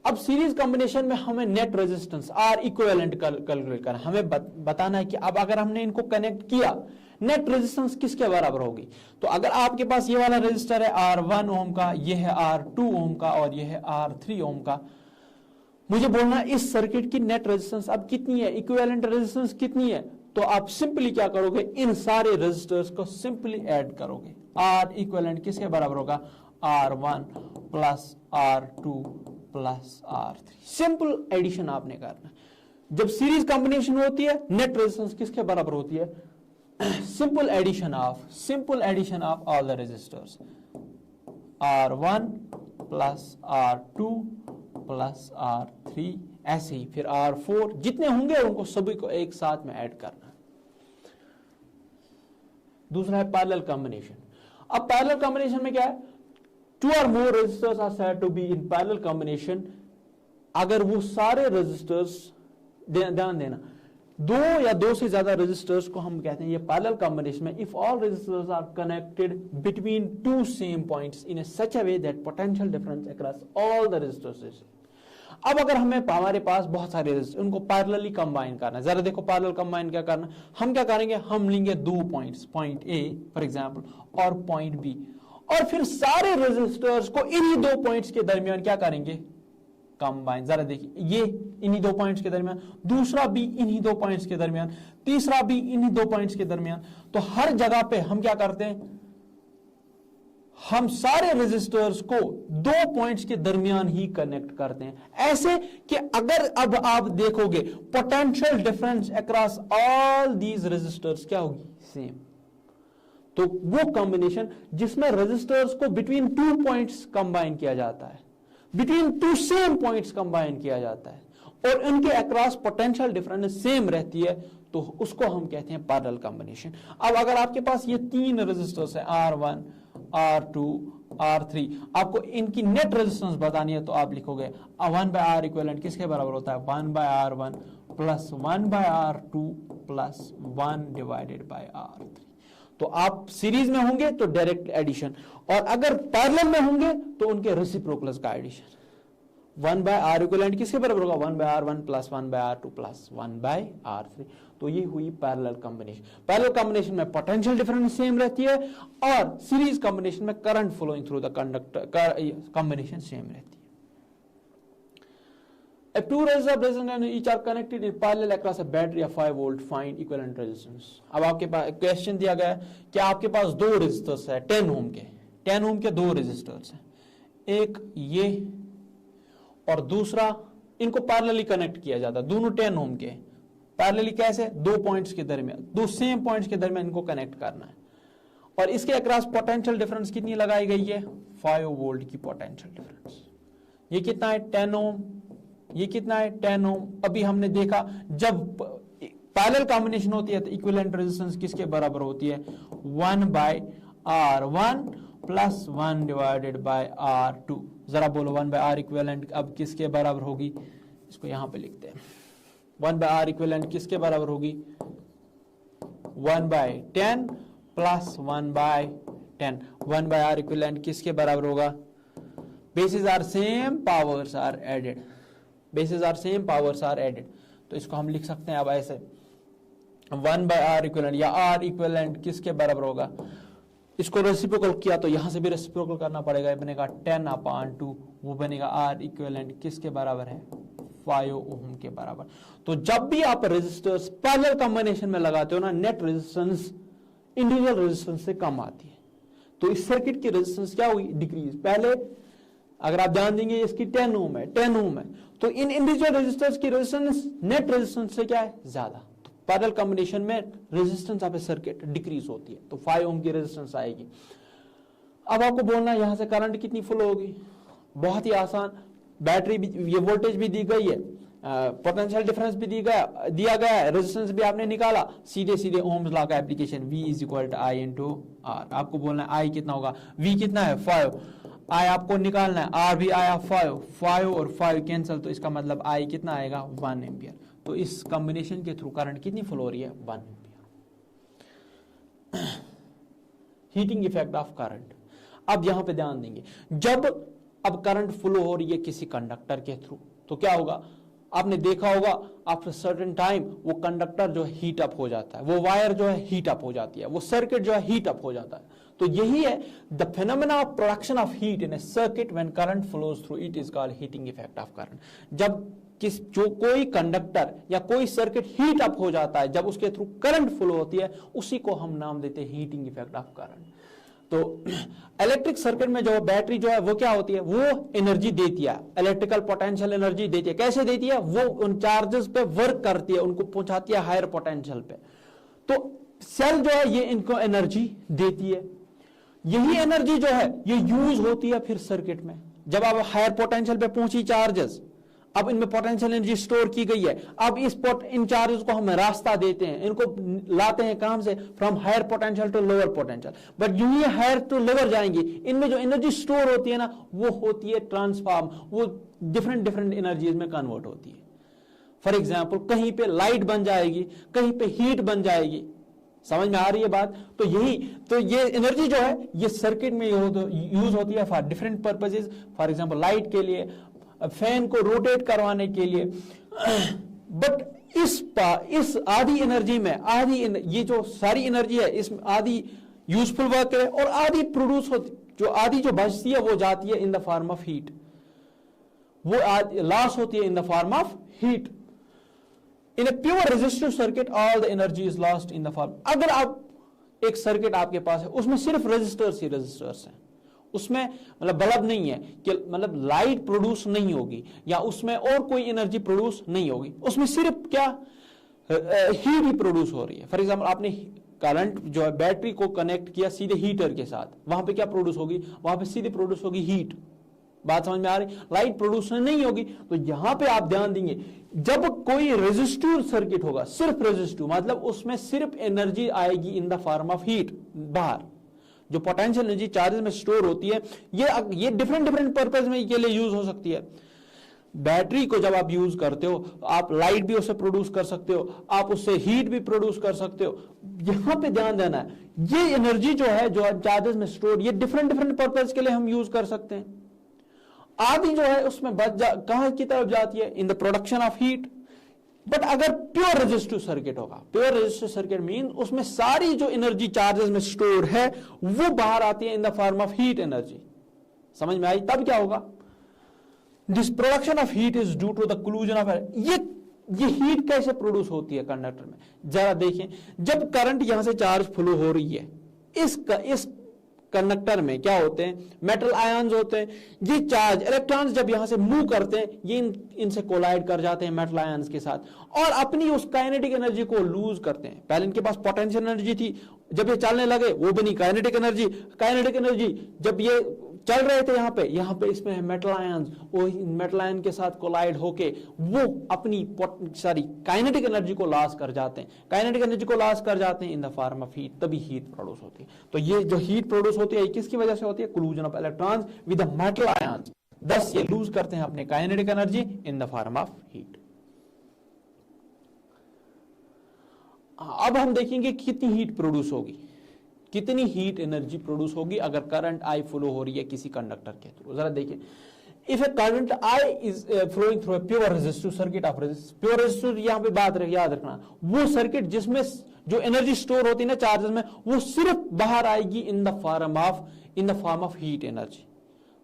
अब सीरीज कॉम्बिनेशन में हमें net resistance R equivalent calculate करना, हमें बताना है कि अब अगर हमने इनको कनेक्ट किया, नेट रेजिस्टेंस किसके बराबर होगी? तो अगर आपके पास ये वाला रेजिस्टर है R1 ओम का, ये है R2 ओम का और ये है R3 ओम का, मुझे बोलना इस सर्किट की नेट रेजिस्टेंस अब कितनी है, इक्विवेलेंट रेजिस्टेंस कितनी है। तो आप सिंपली क्या करोगे, इन सारे रेजिस्टर्स को सिंपली ऐड करोगे। R इक्विवेलेंट किसके बराबर होगा, R1 plus R2 plus R3। Simple addition आपने करना है। जब सीरीज कॉम्बिनेशन होती है नेट रेजिस्टेंस किसके बराबर होती है, simple addition of all the resistors, R1 plus R2 plus R3, ऐसे ही फिर R4, जितने होंगे उनको सभी को एक साथ में ऐड करना। दूसरा है पैरेलल कॉम्बिनेशन। अब पैरेलल कॉम्बिनेशन में क्या है, 2 or more resistors are said to be in parallel combination। अगर वो सारे रेजिस्टर्स, ध्यान देना, 2 या 2 से ज्यादा रेजिस्टर्स को हम कहते हैं ये पैरेलल कॉम्बिनेशन में, if all resistors are connected between 2 same points in a such a way that potential difference across all the resistors is. अब अगर हमारे पास बहुत सारे रेजिस्टर, उनको पैरेलली कंबाइन करना है। जरा देखो पैरेलल कंबाइन क्या करना, हम क्या करेंगे, हम लेंगे 2 points, point A for example और पॉइंट बी, और फिर सारे रेजिस्टर्स को इन्हीं 2 पॉइंट्स के दरमियान क्या करेंगे, कंबाइन। जरा देखिए, ये इन्हीं 2 पॉइंट्स के दरमियान, दूसरा भी इन्हीं 2 पॉइंट्स के दरमियान, तीसरा भी इन्हीं 2 पॉइंट्स के दरमियान। तो हर जगह पे हम क्या करते हैं, हम सारे रेजिस्टर्स को 2 पॉइंट्स के दरमियान ही कनेक्ट करते हैं, ऐसे कि अगर अब आप देखोगे potential difference across all these resistors क्या होगी, सेम। तो वो कॉम्बिनेशन जिसमें रेजिस्टर्स को बिटवीन 2 पॉइंट्स कंबाइन किया जाता है, बिटवीन 2 सेम पॉइंट्स कंबाइन किया जाता है और उनके अक्रॉस पोटेंशियल डिफरेंस सेम रहती है, तो उसको हम कहते हैं पैरेलल कॉम्बिनेशन। अब अगर आपके पास ये 3 रेजिस्टर्स है, R1, R2, R3, आपको इनकी नेट रेजिस्टेंस बतानी है, तो आप लिखोगे 1/R इक्विवेलेंट किसके बराबर होता है, 1/R1 plus 1/R2 plus 1/R3। तो आप सीरीज में होंगे तो डायरेक्ट एडिशन, और अगर पैरेलल में होंगे तो उनके रेसिप्रोकल्स का एडिशन। 1/R इक्विवेलेंट किसके बराबर होगा, 1/R1 plus 1/R2 plus 1/R3। तो ये हुई पैरेलल कॉम्बिनेशन। पैरेलल कॉम्बिनेशन में पोटेंशियल डिफरेंस सेम रहती है और सीरीज कॉम्बिनेशन में current flowing through the conductor combination same रहती है। If 2 resistors and each are connected in parallel across a battery of 5 volt, find equivalent resistance। अब आपके पास क्वेश्चन दिया गया है कि आपके पास 2 रेजिस्टर्स है 10 ओम के 2 रेजिस्टर्स हैं, एक ये और दूसरा, इनको पैरेलली कनेक्ट किया जाता है, दोनों 10 ओम के। पैरेलली कैसे, 2 पॉइंट्स के दरमियान, 2 सेम पॉइंट्स के दरमियान इनको कनेक्ट करना है, और इसके अक्रॉस पोटेंशियल डिफरेंस कितनी लगाई गई है, 5 वोल्ट की पोटेंशियल डिफरेंस। ये कितना है, 10 ओम, ये कितना है, 10 ओम। अभी हमने देखा जब पैरेलल कॉम्बिनेशन होती है तो इक्विवेलेंट रेजिस्टेंस किसके बराबर होती है, 1/R1 प्लस 1/R2। जरा बोलो 1/R इक्विवेलेंट अब किसके बराबर होगी, इसको यहां पे लिखते हैं, 1/R इक्विवेलेंट किसके बराबर होगी, 1/10 प्लस 1/10। 1/R इक्विवेलेंट किसके बराबर होगा, basis are same, powers are added, basis are same, powers are added. तो इसको हम लिख सकते हैं अब ऐसे, 1/R इक्विवेलेंट या R इक्विवेलेंट किसके बराबर होगा, इसको रेसिप्रोकल किया तो यहां से भी रेसिप्रोकल करना पड़ेगा, ये बनेगा 10/2, वो बनेगा R इक्विवेलेंट किसके बराबर है, 5 ओम के बराबर। तो जब भी आप रेजिस्टर्स पैरेलल कॉम्बिनेशन में लगाते हो ना, नेट रेजिस्टेंस इंडिविजुअल रेजिस्टेंस से कम आती है, तो इस सर्किट की रेजिस्टेंस क्या हुई, डिक्रीज। पहले अगर आप ध्यान देंगे इसकी 10 ओम है, 10 ओम है, तो इन इंडिविजुअल रेजिस्टर्स की रेजिस्टेंस नेट रेजिस्टेंस से क्या है, ज्यादा। तो पैरेलल कॉम्बिनेशन में resistance of A circuit decrease होती है, तो 5 ओम की रेजिस्टेंस आएगी। अब आपको बोलना यहां से करंट कितनी फ्लो होगी, बहुत ही आसान, बैटरी भी, ये वोल्टेज भी दी गई है, पोटेंशियल डिफरेंस भी दिया गया है, रेजिस्टेंस भी आपने निकाला, सीधे ओम्स लॉ का application, V is equal to I into R। आपको बोलना है I कितना होगा, V कितना है 5, I आपको निकालना है, R भी आया 5 और 5 कैंसिल, तो इसका मतलब I कितना आएगा 1 एम्पियर। तो इस कॉम्बिनेशन के थ्रू करंट कितनी फ्लो हो रही है, 1 ampere. Heating effect of current. अब यहां पे ध्यान देंगे, जब अब करंट फ्लो हो रही है किसी कंडक्टर के थ्रू, तो क्या होगा, आपने देखा होगा आफ्टर सर्टेन टाइम वो कंडक्टर जो है हीट अप हो जाता है, वो वायर जो है हीट अप हो जाती है, वो सर्किट जो है हीट अप हो जाता है। तो यही है the phenomena of production of heat in a circuit when current flows through it is called heating effect of current. जब जो कोई कंडक्टर या कोई सर्किट हीट अप हो जाता है, जब उसके थ्रू करंट फ्लो होती है, उसी को हम नाम देते हैं हीटिंग इफेक्ट ऑफ करंट। तो इलेक्ट्रिक सर्किट में जो बैटरी जो है वो क्या होती है, वो एनर्जी देती है, इलेक्ट्रिकल पोटेंशियल एनर्जी देती है। कैसे देती है, वो उन चार्जेस पे वर्क करती है, उनको पहुंचाती है हायर पोटेंशियल पे। तो सेल जो है ये इनको एनर्जी देती है। यही एनर्जी जो है ये यूज होती है फिर सर्किट में। जब आप हायर पोटेंशियल पे पहुंची चार्जेस, अब इनमें पोटेंशियल एनर्जी स्टोर की गई है, अब इन चार्जेस को हम रास्ता देते हैं, इनको लाते हैं काम से from higher potential to lower potential. But यूं ही हायर टू लोअर जाएंगी, इनमें जो एनर्जी स्टोर होती है ना, वो होती है ट्रांसफॉर्म, वो डिफरेंट डिफरेंट एनर्जीज में कन्वर्ट होती है। फॉर एग्जाम्पल कहीं पे लाइट बन जाएगी, कहीं पे हीट बन जाएगी। समझ में आ रही है बात? तो ये एनर्जी जो है ये सर्किट में यूज होती है for different purposes. For example light के लिए, फैन को रोटेट करवाने के लिए। बट इस आधी एनर्जी में ये जो सारी एनर्जी है, इसमें आधी यूजफुल वर्क है और आधी प्रोड्यूस होती, जो आधी जो बचती है वो जाती है in the form of heat, वो लॉस होती है in the form of heat. In A pure resistive circuit all the energy is lost in the form. अगर आप एक सर्किट आपके पास है, उसमें सिर्फ रेजिस्टर्स ही रेजिस्टर्स हैं, उसमें मतलब बल्ब नहीं है कि मतलब लाइट प्रोड्यूस नहीं होगी या उसमें और कोई एनर्जी प्रोड्यूस नहीं होगी, उसमें सिर्फ क्या हीट ही प्रोड्यूस हो रही है। फॉर एग्जांपल आपने करंट जो है बैटरी को कनेक्ट किया सीधे हीटर के साथ, वहां पे क्या प्रोड्यूस होगी, वहां पे सीधे प्रोड्यूस होगी हीट। बात समझ में आ रही? लाइट प्रोड्यूस नहीं होगी। तो यहां पे आप ध्यान देंगे, जब कोई रेजिस्टिव सर्किट होगा, सिर्फ रेजिस्टिव मतलब उसमें सिर्फ एनर्जी आएगी इन द फॉर्म ऑफ हीट, बाहर जो पोटेंशियल एनर्जी चार्जेस में स्टोर होती है, ये डिफरेंट डिफरेंट पर्पज में के लिए यूज हो सकती है। बैटरी को जब आप यूज करते हो, आप लाइट भी उससे प्रोड्यूस कर सकते हो, आप उससे हीट भी प्रोड्यूस कर सकते हो। यहां पे ध्यान देना है, ये एनर्जी जो है जो चार्जेस में स्टोर, ये डिफरेंट डिफरेंट पर्पज के लिए हम यूज कर सकते हैं। आधी जो है उसमें कहां की तरफ जाती है, in the production of heat. But अगर प्योर रेजिस्टिव सर्किट होगा, प्योर रेजिस्टिव सर्किट मीन उसमें सारी जो एनर्जी चार्जेस में स्टोर है वो बाहर आती है in the form of heat energy. समझ में आई? तब क्या होगा, this production of heat is due to the collision of ये हीट कैसे प्रोड्यूस होती है कंडक्टर में, जरा देखें। जब करंट यहां से चार्ज फ्लो हो रही है, इस कंडक्टर में क्या होते हैं, मेटल आयन्स होते हैं। ये चार्ज इलेक्ट्रॉन्स जब यहां से मूव करते हैं, ये इनसे कोलाइड कर जाते हैं मेटल आयन्स के साथ और अपनी उस काइनेटिक एनर्जी को लूज करते हैं। पहले इनके पास पोटेंशियल एनर्जी थी, जब ये चलने लगे वो बनी काइनेटिक एनर्जी। काइनेटिक एनर्जी जब ये चल रहे थे यहाँ पे इसमें मेटल आयन्स, वो मेटल आयन के साथ कोलाइड होके वो अपनी सारी काइनेटिक एनर्जी को लॉस कर जाते हैं। काइनेटिक एनर्जी को लॉस कर जाते हैं इन द फॉर्म ऑफ हीट, तभी हीट प्रोड्यूस होती है। तो ये जो हीट प्रोड्यूस होती है किसकी वजह से होती है, collision of electrons with the metal ions. दस ये लूज करते हैं अपने kinetic energy in the form of heat. अब हम देखेंगे कितनी हीट प्रोड्यूस होगी, कितनी हीट एनर्जी प्रोड्यूस होगी अगर करंट आई फ्लो हो रही है किसी कंडक्टर के थ्रू। जरा देखिए, if a current I is flowing through a pure resistive circuit of pure resistive, यहां पे बात याद रखना, वो सर्किट जिसमें जो एनर्जी स्टोर होती है ना चार्जेस में, वो सिर्फ बाहर आएगी इन the form of heat energy.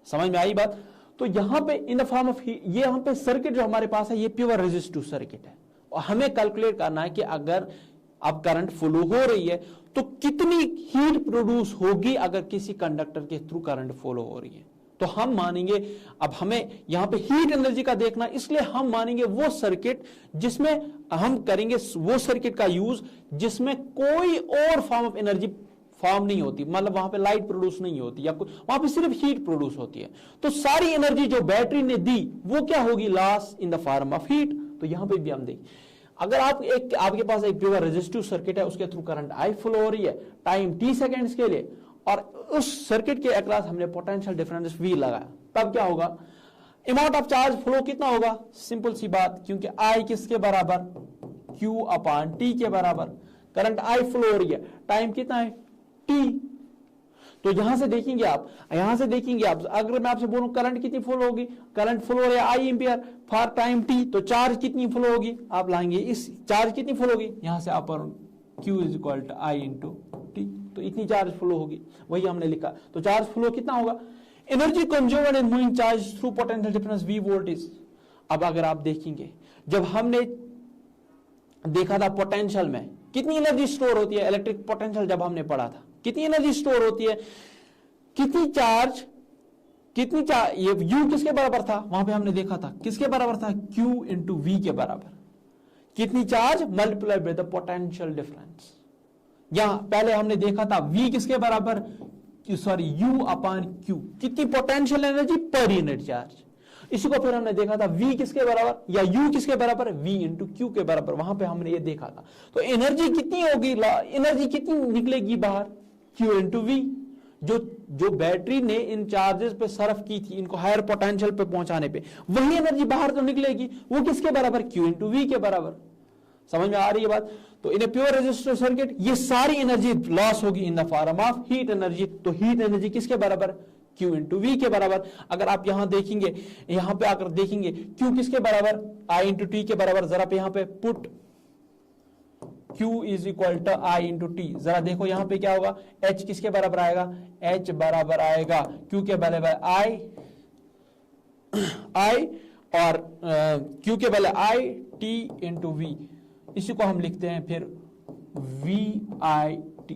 समझ में आई बात? तो यहां पे इन द फॉर्म ऑफ हीट, ये यहां पे सर्किट जो हमारे पास है ये प्योर रेजिस्टिव सर्किट है और हमें कैलकुलेट करना है कि अगर अब करंट फ्लो हो रही है तो कितनी हीट प्रोड्यूस होगी अगर किसी कंडक्टर के थ्रू करंट फ्लो हो रही है। तो हम मानेंगे, अब हमें यहां पे हीट एनर्जी का देखना, इसलिए हम मानेंगे वो सर्किट जिसमें हम करेंगे वो सर्किट का यूज जिसमें कोई और फॉर्म ऑफ एनर्जी फॉर्म नहीं होती, मतलब वहां पे लाइट प्रोड्यूस नहीं होती या वहां पे सिर्फ हीट प्रोड्यूस होती है। तो सारी एनर्जी जो बैटरी ने दी वो क्या होगी, loss in the form of heat. तो यहां पे भी हम देखें, अगर आपके पास एक प्योर रेजिस्टिव सर्किट है, उसके थ्रू करंट आई फ्लो हो रही है टाइम t सेकेंड्स के लिए और उस सर्किट के अक्रॉस हमने पोटेंशियल डिफरेंस V लगाया, तब क्या होगा, अमाउंट ऑफ चार्ज फ्लो कितना होगा, सिंपल सी बात, क्योंकि I किसके बराबर, Q अपॉन T के बराबर। करंट I फ्लो हो रही है, टाइम कितना है t। तो यहां से देखेंगे आप, अगर मैं आपसे बोलूं करंट कितनी फ्लो होगी, करंट फ्लो हो रहा है आई एम्पियर फॉर टाइम टी, तो चार्ज कितनी फ्लो होगी, आप लाएंगे इस चार्ज कितनी फ्लो होगी, यहां से आप Q is equal to I into T, तो इतनी चार्ज फ्लो होगी, वही हमने लिखा। तो चार्ज फ्लो कितना होगा, energy consumed in moving charge through potential difference V voltage. अब अगर आप देखेंगे, जब हमने देखा था पोटेंशियल में कितनी एनर्जी स्टोर होती है, इलेक्ट्रिक पोटेंशियल जब हमने पढ़ा था कितनी एनर्जी स्टोर होती है, कितनी चार्ज ये U किसके बराबर था, वहां पे हमने देखा था किसके बराबर था, Q इंटू V के बराबर, कितनी charge multiply by the potential difference. यहां पहले हमने देखा था V किसके बराबर, सॉरी U अपॉन Q, कितनी potential energy per unit charge. इसी को फिर हमने देखा था V किसके बराबर या U किसके बराबर, V इंटू Q के बराबर, वहां पे हमने ये देखा था। तो एनर्जी कितनी होगी, एनर्जी कितनी निकलेगी बाहर, Q इंटू V। जो बैटरी ने इन चार्जेस पे सर्फ की थी, इनको हायर पोटेंशियल पे पहुंचाने पे, वही एनर्जी बाहर तो निकलेगी, वो किसके बराबर, Q इंटू V के बराबर। समझ में आ रही है बात। तो इन ए प्योर रेजिस्टर सर्किट ये सारी एनर्जी लॉस होगी in the form of heat energy. तो हीट एनर्जी किसके बराबर, Q इंटू V के बराबर। अगर आप यहां देखेंगे, यहां पे आकर देखेंगे Q किसके बराबर, I इंटू टी के बराबर। जरा पे यहां पे put Q is equal to I into T, जरा देखो यहां पे क्या होगा, H किसके बराबर आएगा, H बराबर आएगा Q के बराबर I और Q के बराबर I T इंटू V। इसी को हम लिखते हैं फिर VIT।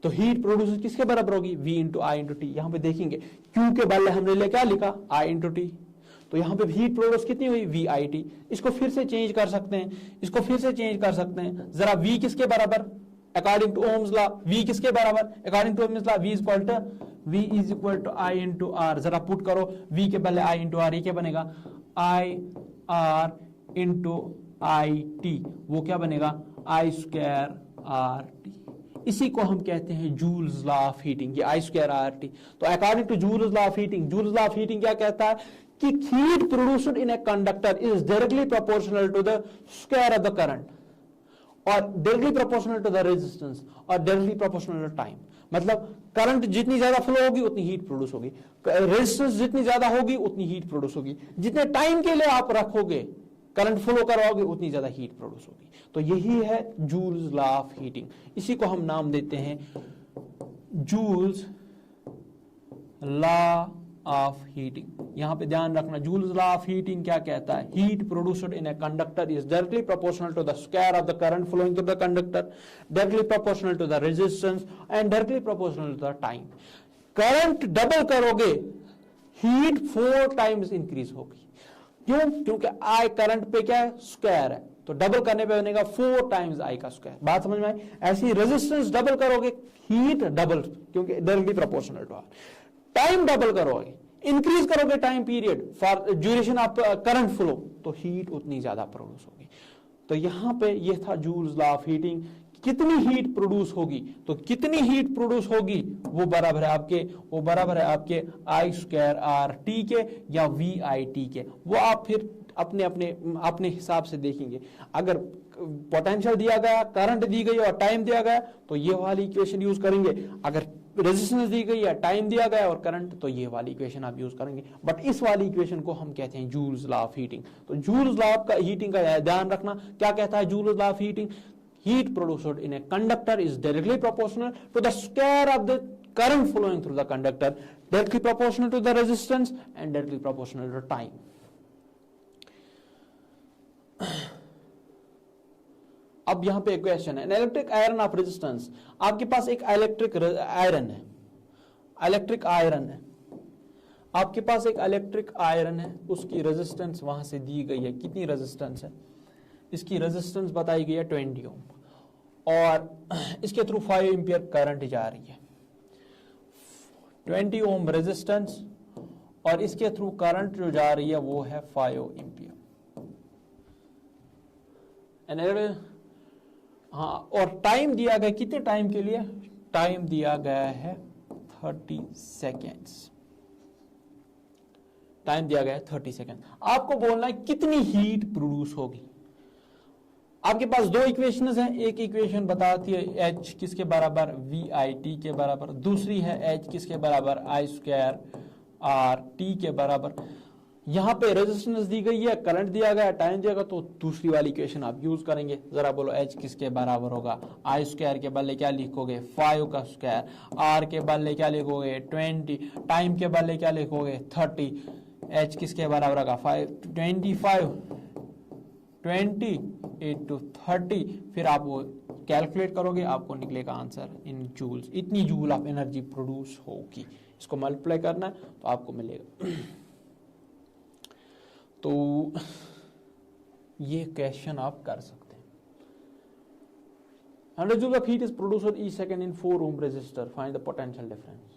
तो हीट प्रोड्यूस किसके बराबर होगी, V इंटू आई इंटू टी। यहां पे देखेंगे Q के बदले हमने क्या लिखा, I इंटू टी, तो यहां पे हीट प्रोड्यूस कितनी हुई, VIT। इसको फिर से चेंज कर सकते हैं, जरा V किसके बराबर, according to Ohm's law, V किसके बराबर, according to Ohm's law V is equal to I into R। जरा पुट करो V के बदले I इंटू R, ये क्या बनेगा, IR इंटू IT, वो क्या बनेगा, I स्क्वायर RT। इसी को हम कहते हैं जूल्स लॉ ऑफ हीटिंग, ये I स्क्वायर RT। तो according to Joule's law of heating क्या कहता है कि heat produced in a conductor is directly proportional to the square of the current और directly proportional to the resistance और डायरेक्टली प्रोपोर्शनल टू टाइम। मतलब करंट जितनी ज्यादा फ्लो होगी उतनी हीट प्रोड्यूस होगी, रेजिस्टेंस जितनी ज्यादा होगी उतनी हीट प्रोड्यूस होगी, जितने टाइम के लिए आप रखोगे करंट फ्लो करवाओगे उतनी ज्यादा हीट प्रोड्यूस होगी। तो यही है जूल्स लॉ ऑफ हीटिंग, इसी को हम नाम देते हैं जूल्स लॉ ऑफ हीटिंग। यहां पे ध्यान रखना, जूल्स लॉ ऑफ हीटिंग क्या कहता है, heat produced in a conductor is directly proportional to the square of the current flowing through the conductor, directly proportional to the resistance and directly proportional to the time. Current double करोगे हीट 4 टाइम्स इंक्रीज होगी। क्यों, क्योंकि आई करंट पे क्या है, स्क्वायर है, तो डबल करने पे बनेगा 4 टाइम्स आई का स्क्वायर। बात समझ में आई। ऐसी रेजिस्टेंस डबल करोगे हीट डबल, क्योंकि directly proportional to R. Time double करोगे, इंक्रीज करोगे time period for duration of current flow, तो हीट उतनी ज्यादा प्रोड्यूस होगी। तो यहां पे ये था जूल्स लॉ ऑफ हीटिंग, कितनी हीट प्रोड्यूस होगी, तो कितनी हीट प्रोड्यूस होगी वो बराबर है आपके आई स्क्वायर आर टी के या वी आई टी के। वो आप फिर अपने हिसाब से देखेंगे। अगर पोटेंशियल दिया गया, करंट दी गई और टाइम दिया गया तो ये वाली इक्वेशन यूज करेंगे। अगर रेजिस्टेंस दी गई या टाइम दिया गया और करंट, तो ये वाली इक्वेशन आप यूज करेंगे। बट इस वाली इक्वेशन को हम कहते हैं जूल्स लॉ ऑफ हीटिंग। तो जूल्स लॉ ऑफ हीटिंग का ध्यान रखना, क्या कहता है joules law of heating, heat produced in a conductor is directly proportional to the square of the current flowing through the conductor, directly proportional to the resistance and directly proportional to time. अब यहां पे एक क्वेश्चन है, इलेक्ट्रिक आयरन ऑफ रेजिस्टेंस। आपके पास एक इलेक्ट्रिक आयरन है, आपके पास एक इलेक्ट्रिक आयरन है, उसकी रेजिस्टेंस वहां से दी गई है। कितनी रेजिस्टेंस है, इसकी रेजिस्टेंस बताई गई है 20 ओम और इसके थ्रू 5 एम्पियर करंट जा रही है। 20 ओम रेजिस्टेंस और इसके थ्रू करंट जो जा रही है वो है 5 एम्पियर। हाँ, और टाइम दिया गया कितने टाइम के लिए, टाइम दिया गया है 30 सेकेंड्स। टाइम दिया गया है 30 सेकेंड। आपको बोलना है कितनी हीट प्रोड्यूस होगी। आपके पास दो इक्वेशंस हैं, एक इक्वेशन बताती है H किसके बराबर VIT के बराबर, दूसरी है H किसके बराबर I² RT के बराबर। यहां पे रेजिस्टेंस दी गई है, करंट दिया गया है, टाइम दिया गया, तो दूसरी वाली इक्वेशन आप यूज करेंगे। जरा बोलो H किसके बराबर होगा, I² के बदले क्या लिखोगे 5 का स्क्वायर, R के बदले क्या लिखोगे 20, टाइम के बदले क्या लिखोगे 30। H किसके बराबर होगा 25 20 into 30, फिर आप वो कैलकुलेट करोगे, आपको निकलेगा आंसर इन जूल्स। इतनी जूल ऑफ एनर्जी प्रोड्यूस होगी, इसको मल्टीप्लाई करना है तो आपको मिलेगा। तो ये क्वेश्चन आप कर सकते हैं। 100 joules of heat is produced each second in 4 ohm resistor, find the potential difference।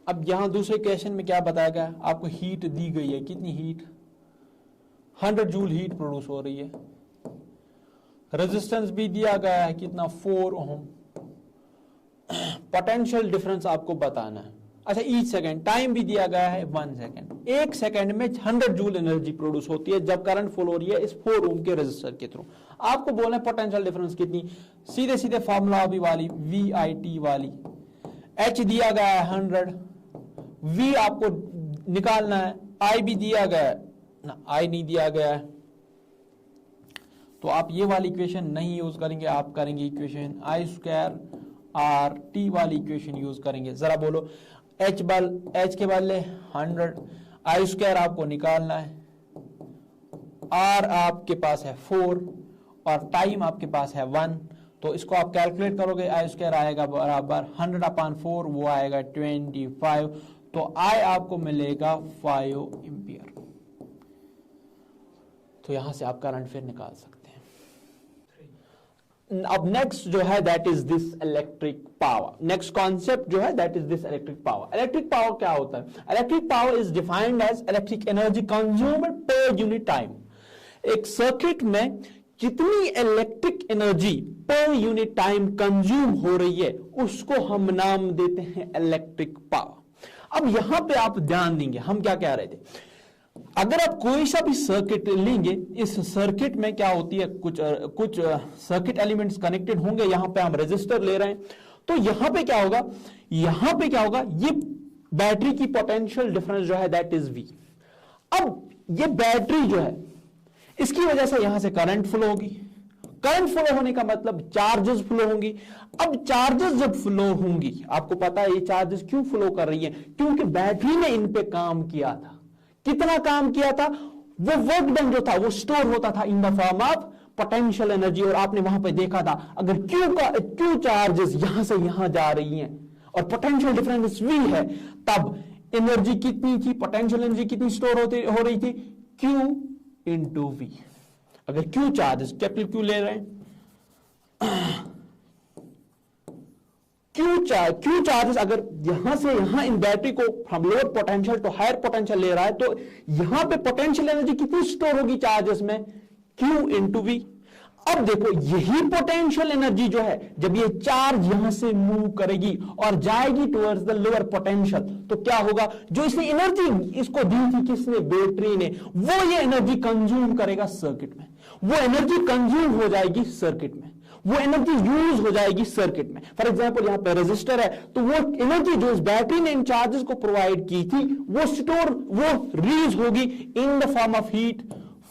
अब यहां दूसरे क्वेश्चन में क्या बताया गया, आपको हीट दी गई है, कितनी हीट 100 जूल हीट प्रोड्यूस हो रही है, रेजिस्टेंस भी दिया गया है कितना 4 ओम, पोटेंशियल डिफरेंस आपको बताना है। अच्छा ईच सेकंड, टाइम भी दिया गया है 1 सेकंड, 1 सेकंड में 100 जूल एनर्जी प्रोड्यूस होती है जब करंट फ्लो हो रही है इस 4 ओम के रेजिस्टर के थ्रू। आपको बोलना है पोटेंशियल डिफरेंस कितनी, सीधे सीधे फॉर्मूला भी वाली VIT वाली, H दिया गया है 100, V आपको निकालना है, I भी दिया गया है ना, I नहीं दिया गया है, तो आप ये वाली इक्वेशन नहीं यूज करेंगे, आप करेंगे इक्वेशन I² RT वाली इक्वेशन यूज करेंगे। जरा बोलो H के बदले 100, I² आपको निकालना है, R आपके पास है 4 और टाइम आपके पास है 1, तो इसको आप कैलकुलेट करोगे, I² आएगा बराबर 100/4, वो आएगा 25, तो I आपको मिलेगा 5 एम्पियर। तो यहां से आप करंट फिर निकाल सकते हैं। अब नेक्स्ट जो है that is this electric power. Next concept जो है that is this electric power. Electric power क्या होता है, electric power is defined as electric energy consumed per unit time. एक सर्किट में जितनी electric energy per unit time consume हो रही है उसको हम नाम देते हैं इलेक्ट्रिक पावर। अब यहां पे आप ध्यान देंगे, हम क्या कह रहे थे, अगर आप कोई सा भी सर्किट लेंगे, इस सर्किट में क्या होती है, कुछ सर्किट एलिमेंट्स कनेक्टेड होंगे, यहां पे हम रेजिस्टर ले रहे हैं, तो यहां पे क्या होगा, ये बैटरी की पोटेंशियल डिफरेंस जो है दैट इज V। अब ये बैटरी जो है इसकी वजह से यहां से करंट फ्लो होगी, करंट फ्लो होने का मतलब चार्जेस फ्लो होंगी। अब चार्जेस जब फ्लो होंगी, आपको पता है ये चार्जेस क्यों फ्लो कर रही है, क्योंकि बैटरी ने इन पे काम किया था। कितना काम किया था, वो वर्क डन जो था वो स्टोर होता था इन the form of potential energy, और आपने वहां पे देखा था अगर क्यू चार्जेस यहां से यहां जा रही हैं और पोटेंशियल डिफरेंस V है, तब एनर्जी कितनी थी, पोटेंशियल एनर्जी कितनी स्टोर हो रही थी, Q इंटू V। अगर Q चार्जेस, कैपिटल Q ले रहे हैं, Q चार्जेस अगर यहां से यहां इन बैटरी को from lower potential to higher potential ले रहा है, तो यहां पे पोटेंशियल एनर्जी कितनी स्टोर होगी चार्जेस में, Q इंटू V। अब देखो यही पोटेंशियल एनर्जी जो है जब ये चार्ज यहां से मूव करेगी और जाएगी टुवर्ड्स द लोअर पोटेंशियल, तो क्या होगा, जो इसने एनर्जी इसको दी थी किसने, बैटरी ने, वो ये एनर्जी कंज्यूम करेगा सर्किट में, वो एनर्जी कंज्यूम हो जाएगी सर्किट में, वो एनर्जी यूज हो जाएगी सर्किट में। फॉर एग्जांपल यहां पे रेजिस्टर है, तो वो एनर्जी जो इस बैटरी ने इन चार्जेस को प्रोवाइड की थी वो रिलीज होगी in the form of heat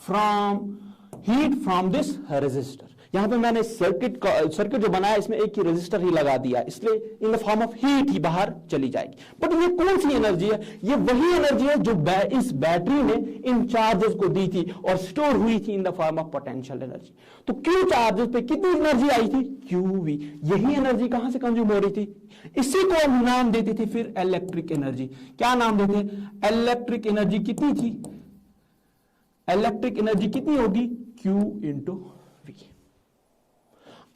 from this resistor. यहां पे मैंने सर्किट जो बनाया इसमें एक ही रेजिस्टर ही लगा दिया, इसलिए in the form of heat ही बाहर चली जाएगी। बट ये कौन सी एनर्जी है, ये वही एनर्जी है जो इस बैटरी ने इन चार्जेस को दी थी और स्टोर हुई थी इन the form of potential energy. तो क्यू चार्जेस पे कितनी एनर्जी आई थी, QV। यही एनर्जी कहां से कंज्यूम हो रही थी, इसी को हम नाम देते थे फिर इलेक्ट्रिक एनर्जी। क्या नाम देते, इलेक्ट्रिक एनर्जी कितनी थी, इलेक्ट्रिक एनर्जी कितनी होगी, Q इंटू V।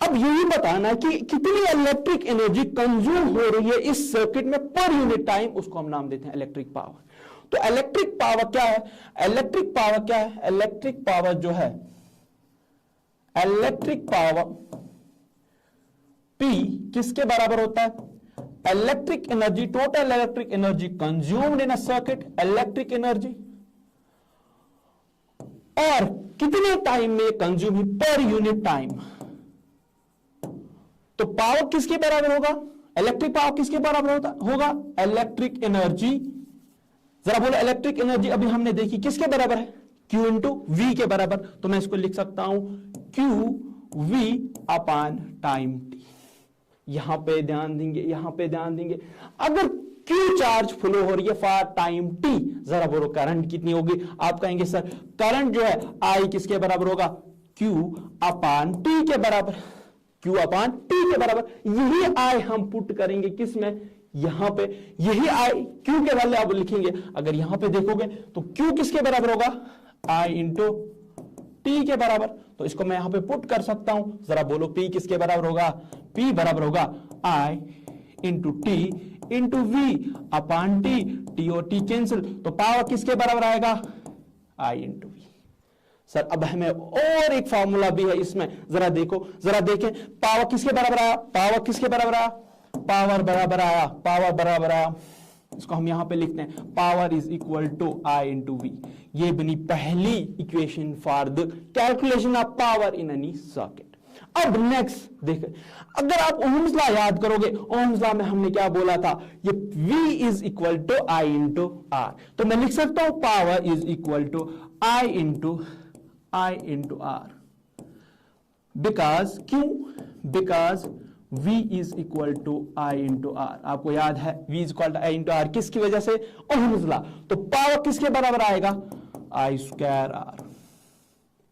अब यही बताना है कि कितनी इलेक्ट्रिक एनर्जी कंज्यूम हो रही है इस सर्किट में पर यूनिट टाइम, उसको हम नाम देते हैं इलेक्ट्रिक पावर। तो इलेक्ट्रिक पावर क्या है, इलेक्ट्रिक पावर जो है, इलेक्ट्रिक पावर P किसके बराबर होता है, electric energy, total electric energy consumed in a circuit, electric energy और कितने टाइम में कंज्यूम हुई पर यूनिट टाइम। तो पावर किसके बराबर होगा, इलेक्ट्रिक पावर किसके बराबर होगा, इलेक्ट्रिक एनर्जी। जरा बोलो इलेक्ट्रिक एनर्जी अभी हमने देखी किसके बराबर है, Q इंटू वी के बराबर। तो मैं इसको लिख सकता हूं QV अपान टाइम T। यहां पे ध्यान देंगे, यहां पे ध्यान देंगे, अगर Q चार्ज फ्लो हो रही है फॉर टाइम T, जरा बोलो करंट कितनी होगी। आप कहेंगे सर करंट जो है I किसके बराबर होगा, Q अपान T के बराबर, Q अपान T के बराबर। यही I हम पुट करेंगे किस में, यहां पे, यही I Q के वैल्यू आप लिखेंगे। अगर यहां पे देखोगे तो Q किसके बराबर होगा, I इंटू T के बराबर। तो इसको मैं यहां पे पुट कर सकता हूं। जरा बोलो P किसके बराबर होगा, P बराबर होगा I into T into V upon T और T कैंसिल, तो पावर किसके बराबर आएगा, I इंटू V। सर अब हमें और एक फॉर्मूला भी है इसमें, जरा देखो, जरा देखें पावर किसके बराबर आया, पावर किसके बराबर आया, पावर बराबर आया, पावर बराबर आया, इसको हम यहां पे लिखते हैं power is equal to I into V. ये बनी पहली equation for the calculation of power in any circuit. अब नेक्स्ट देखें, अगर आप ओम्स लॉ याद करोगे, ओम्स लॉ में हमने क्या बोला था, ये V is equal to I into R. तो मैं लिख सकता हूं power is equal to I into R. Because क्यों, because V is equal to I into R. आपको याद है V is equal to I into R किसकी वजह से, ओम्स लॉ। तो पावर किसके बराबर आएगा, I स्क्वायर आर।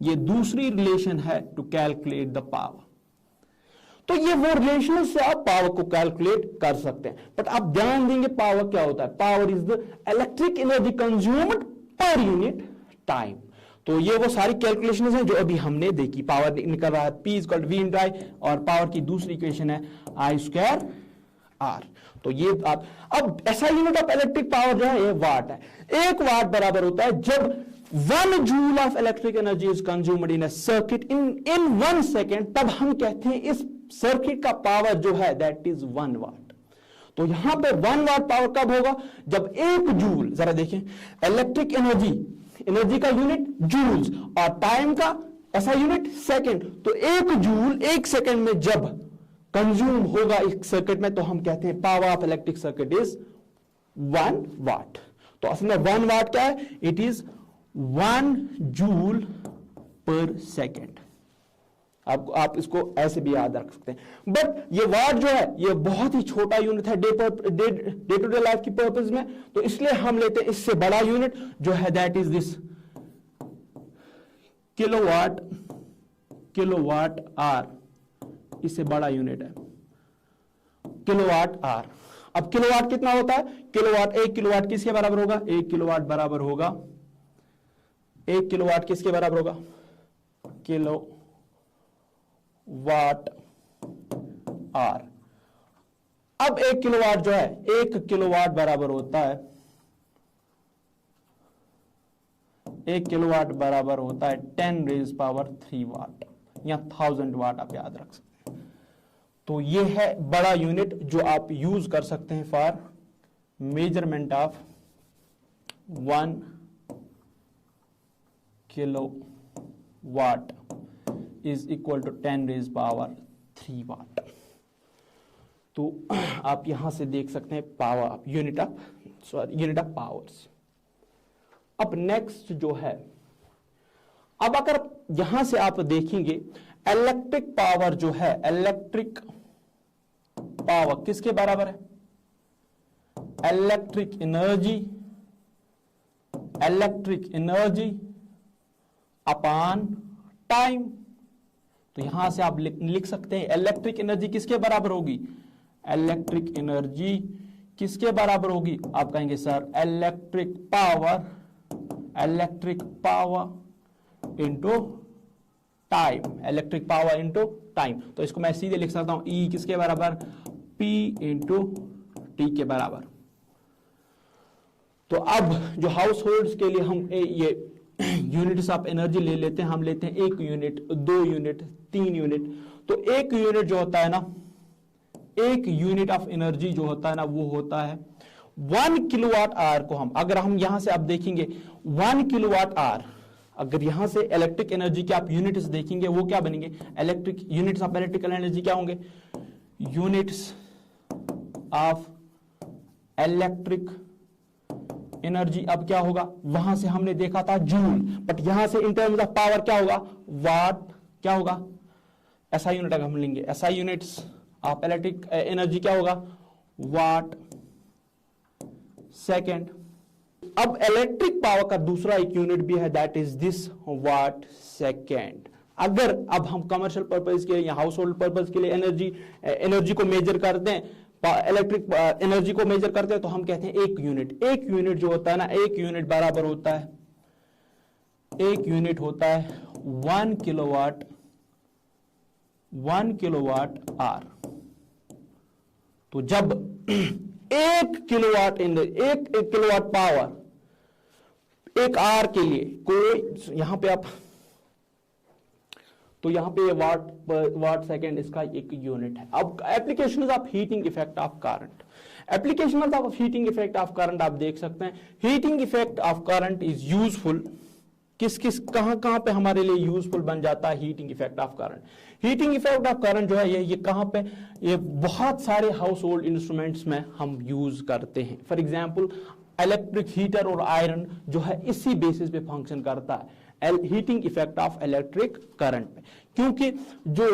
ये दूसरी रिलेशन है टू कैलकुलेट द पावर। तो ये वो रिलेशन से आप पावर को कैलकुलेट कर सकते हैं। बट आप ध्यान देंगे पावर क्या होता है, power is the electric energy consumed per unit time. तो ये वो सारी कैलकुलेशंस हैं जो अभी हमने देखी। पावर निकल रहा है P equal to V into I, और पावर की दूसरी इक्वेशन है I स्क्वायर R। तो ये आप, अब ऐसा यूनिट ऑफ इलेक्ट्रिक पावर जो है ये वाट है। एक वाट बराबर होता है जब 1 joule of electric energy is consumed in a circuit in 1 second, तब हम कहते हैं इस सर्किट का पावर जो है दैट इज 1 वाट। तो यहां पे 1 वाट पावर कब होगा, जब 1 जूल, जरा देखें इलेक्ट्रिक एनर्जी, एनर्जी का यूनिट जूल्स और टाइम का ऐसा यूनिट सेकेंड। तो 1 जूल 1 सेकेंड में जब कंज्यूम होगा इस सर्किट में, तो हम कहते हैं power of electric circuit is 1 वाट। तो असल में 1 वाट क्या है, इट इज 1 जूल पर सेकेंड। आप इसको ऐसे भी याद रख सकते हैं। बट ये वाट जो है ये बहुत ही छोटा यूनिट है डे टू डे लाइफ की पर्पस में, तो इसलिए हम लेते हैं इससे बड़ा यूनिट जो है that is this kilowatt, kilowatt hour, इससे बड़ा यूनिट है किलोवाट आर। अब किलोवाट कितना होता है, किलोवाट, 1 किलोवाट किसके बराबर होगा, 1 किलोवाट बराबर होगा, 1 किलोवाट किसके बराबर होगा, किलो वाट आर। अब 1 किलोवाट जो है, 1 किलोवाट बराबर होता है, 1 किलोवाट बराबर होता है 10 रेज पावर 3 वाट या 1000 वाट, आप याद रख सकते हैं। तो ये है बड़ा यूनिट जो आप यूज कर सकते हैं for measurement of 1 kilo watt is equal to 10 raise power 3 watt. तो आप यहां से देख सकते हैं पावर यूनिट ऑफ पावर्स। अब नेक्स्ट जो है, अब अगर यहां से आप देखेंगे इलेक्ट्रिक पावर जो है, इलेक्ट्रिक पावर किसके बराबर है, इलेक्ट्रिक एनर्जी अपान टाइम। तो यहां से आप लिख सकते हैं इलेक्ट्रिक एनर्जी किसके बराबर होगी, इलेक्ट्रिक एनर्जी किसके बराबर होगी, आप कहेंगे sir electric power into time, electric power into time. तो इसको मैं सीधे लिख सकता हूं E किसके बराबर, P इंटू टी के बराबर। तो अब जो हाउस होल्ड्स के लिए हम ये यूनिट्स ऑफ एनर्जी ले लेते हैं, हम लेते हैं 1 यूनिट, 2 यूनिट, 3 यूनिट। तो 1 यूनिट जो होता है ना, 1 यूनिट ऑफ एनर्जी जो होता है ना, वो होता है 1 किलोवाट आवर को हम, अगर हम यहां से आप देखेंगे 1 किलोवाट आवर, अगर यहां से इलेक्ट्रिक एनर्जी के आप यूनिट्स देखेंगे वो क्या बनेंगे, electric units of electrical energy क्या होंगे, यूनिट्स ऑफ इलेक्ट्रिक एनर्जी। अब क्या होगा, वहां से हमने देखा था जूल, बट यहां से इन टर्म्स ऑफ पावर क्या होगा, वाट। क्या होगा, एसआई यूनिट अगर हम लेंगे, SI units of electric energy क्या होगा, वाट सेकेंड। अब इलेक्ट्रिक पावर का दूसरा एक यूनिट भी है, that is this watt second. अगर अब हम कमर्शियल पर्पज के लिए या हाउस होल्ड पर्पज के लिए एनर्जी को मेजर करते हैं, इलेक्ट्रिक एनर्जी को मेजर करते हैं, तो हम कहते हैं एक यूनिट जो होता है ना, एक यूनिट बराबर होता है, एक यूनिट होता है 1 किलोवाट, 1 किलोवाट आर। तो जब 1 किलोवाट एक किलोवाट पावर एक आर के लिए, कोई यहां पे आप, तो यहां पे वाट सेकेंड इसका एक यूनिट है। अब applications of heating effect of current, applications of heating effect of current आप देख सकते हैं। Heating effect of current is useful, किस कहां पे हमारे लिए यूजफुल बन जाता है heating effect of current. Heating effect of current जो है ये कहां पे, ये बहुत सारे हाउस होल्ड इंस्ट्रूमेंट्स में हम यूज करते हैं। फॉर एग्जांपल इलेक्ट्रिक हीटर और आयरन जो है इसी बेसिस पे फंक्शन करता है, heating effect of electric current में। क्योंकि जो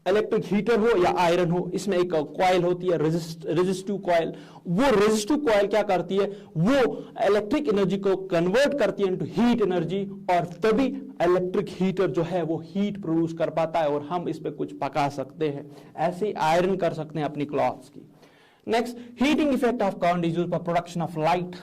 इलेक्ट्रिक हीटर हो या आयरन हो, इसमें एक कॉइल होती है रेजिस्टिव कॉइल। वो रेजिस्टिव कॉइल क्या करती है, वो इलेक्ट्रिक एनर्जी को कन्वर्ट करती है इनटू हीट एनर्जी, और तभी इलेक्ट्रिक हीटर जो है वो हीट प्रोड्यूस कर पाता है और हम इस पे कुछ पका सकते हैं। ऐसे ही आयरन कर सकते हैं अपनी क्लॉथ्स की। Next, heating effect of current is used for production of light.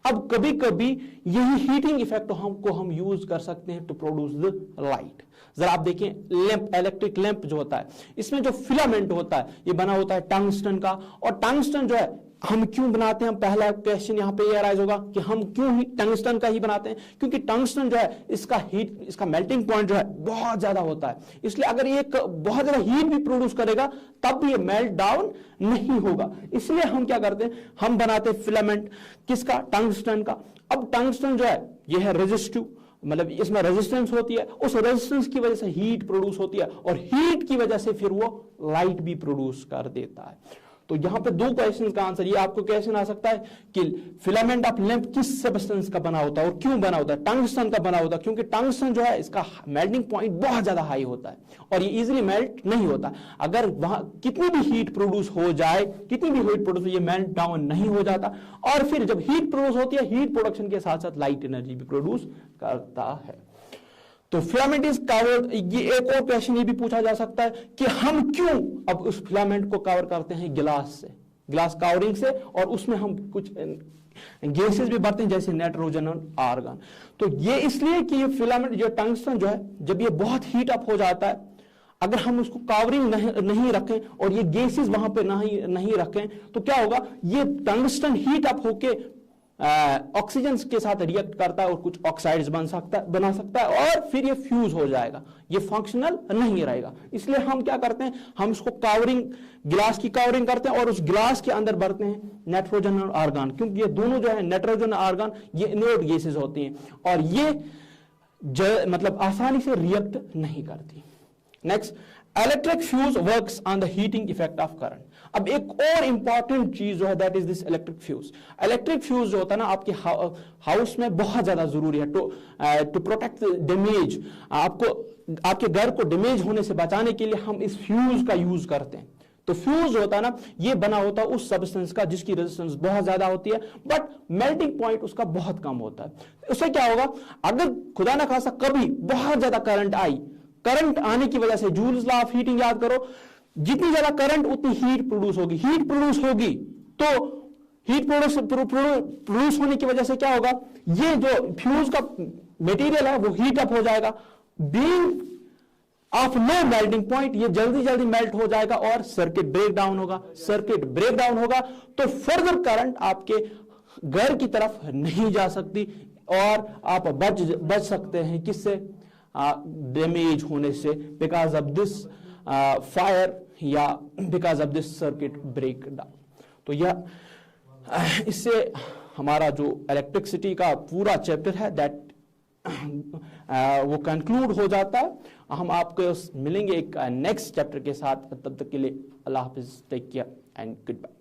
अब कभी कभी यही हीटिंग इफेक्ट हम यूज कर सकते हैं टू प्रोड्यूस द लाइट। जरा आप देखें, लैंप, इलेक्ट्रिक लैंप जो होता है, इसमें जो फिलामेंट होता है ये बना होता है टंगस्टन का। और टंगस्टन जो है हम क्यों बनाते हैं, पहला क्वेश्चन यहां पे ये अराइज होगा कि हम क्यों ही टंगस्टन का ही बनाते हैं, क्योंकि टंगस्टन जो है इसका मेल्टिंग पॉइंट जो है बहुत ज्यादा होता है। इसलिए अगर ये बहुत ज्यादा हीट भी प्रोड्यूस करेगा तब भी ये मेल्ट डाउन नहीं होगा। इसलिए हम क्या करते हैं, हम बनाते हैं फिलामेंट किसका, टंगस्टन का। अब टंगस्टन जो है ये है रेजिस्टिव, मतलब इसमें रेजिस्टेंस होती है, उस रेजिस्टेंस की वजह से हीट प्रोड्यूस होती है और हीट की वजह से फिर वो लाइट भी प्रोड्यूस कर देता है। तो यहां पे 2 क्वेश्चन का आंसर, ये आपको क्वेश्चन आ सकता है कि फिलामेंट ऑफ लैंप किस सब्सटेंस का बना होता है और क्यों बना होता है, टंगस्टन का बना होता है, क्योंकि टंगस्टन जो है इसका मेल्टिंग पॉइंट बहुत ज्यादा हाई होता है और ये इजीली मेल्ट नहीं होता। अगर वहां कितनी भी हीट प्रोड्यूस हो जाए, कितनी भी हीट प्रोड्यूस हो, ये मेल्ट डाउन नहीं हो जाता। और फिर जब हीट प्रोड्यूस होती है, हीट प्रोडक्शन के साथ साथ लाइट एनर्जी भी प्रोड्यूस करता है। तो फिलामेंट इज कवर्ड, ये एक और क्वेश्चन ये भी पूछा जा सकता है कि हम क्यों अब उस फिलामेंट को कवर करते हैं ग्लास से, ग्लास कवरिंग से, और उसमें हम कुछ गैसेस भी भरते हैं जैसे नाइट्रोजन और आर्गन। तो ये इसलिए कि ये फिलामेंट जो टंगस्टन जो है, जब ये बहुत हीट अप हो जाता है, अगर हम उसको कवरिंग नहीं रखें और ये गैसेस वहां पे नहीं रखें, तो क्या होगा, ये टंगस्टन हीट अप होके ऑक्सीजन के साथ रिएक्ट करता है और कुछ ऑक्साइड्स बना सकता है और फिर ये फ्यूज हो जाएगा, ये फंक्शनल नहीं रहेगा। इसलिए हम क्या करते हैं, हम इसको कवरिंग, ग्लास की कवरिंग करते हैं और उस ग्लास के अंदर भरते हैं नाइट्रोजन और आर्गन, क्योंकि ये दोनों जो है नाइट्रोजन और आर्गन ये इनर्ट गैसेस होती हैं और ये मतलब आसानी से रिएक्ट नहीं करती। Next, electric fuse works on the heating effect of current. अब एक और इंपॉर्टेंट चीज जो है that is this electric fuse. Electric fuse जो होता है ना आपके हाउस में बहुत ज्यादा जरूरी है टू प्रोटेक्ट डैमेज। आपको आपके घर को डैमेज होने से बचाने के लिए हम इस फ्यूज का यूज करते हैं। तो फ्यूज होता है ना, ये बना होता है उस सब्सटेंस का जिसकी रेजिस्टेंस बहुत ज्यादा होती है बट मेल्टिंग पॉइंट उसका बहुत कम होता है। उससे क्या होगा, अगर खुदा ना खासा कभी बहुत ज्यादा करंट आई, करंट आने की वजह से जूल्स लॉ ऑफ हीटिंग याद करो, जितनी ज्यादा करंट उतनी हीट प्रोड्यूस होगी, हीट प्रोड्यूस होगी तो हीट प्रोड्यूस होने की वजह से क्या होगा, ये जो फ्यूज का मटेरियल है वो हीट अप हो जाएगा, being of no melting point ये जल्दी मेल्ट हो जाएगा और सर्किट ब्रेक डाउन होगा। सर्किट ब्रेक डाउन होगा तो फर्दर करंट आपके घर की तरफ नहीं जा सकती और आप बच सकते हैं किससे, डैमेज होने से, बिकॉज ऑफ दिस फायर या because of this circuit break down. तो यह इससे हमारा जो इलेक्ट्रिसिटी का पूरा चैप्टर है दैट वो कंक्लूड हो जाता है। हम आपको मिलेंगे एक नेक्स्ट चैप्टर के साथ, तब तक के लिए अल्लाह हाफिज, take care and good bye.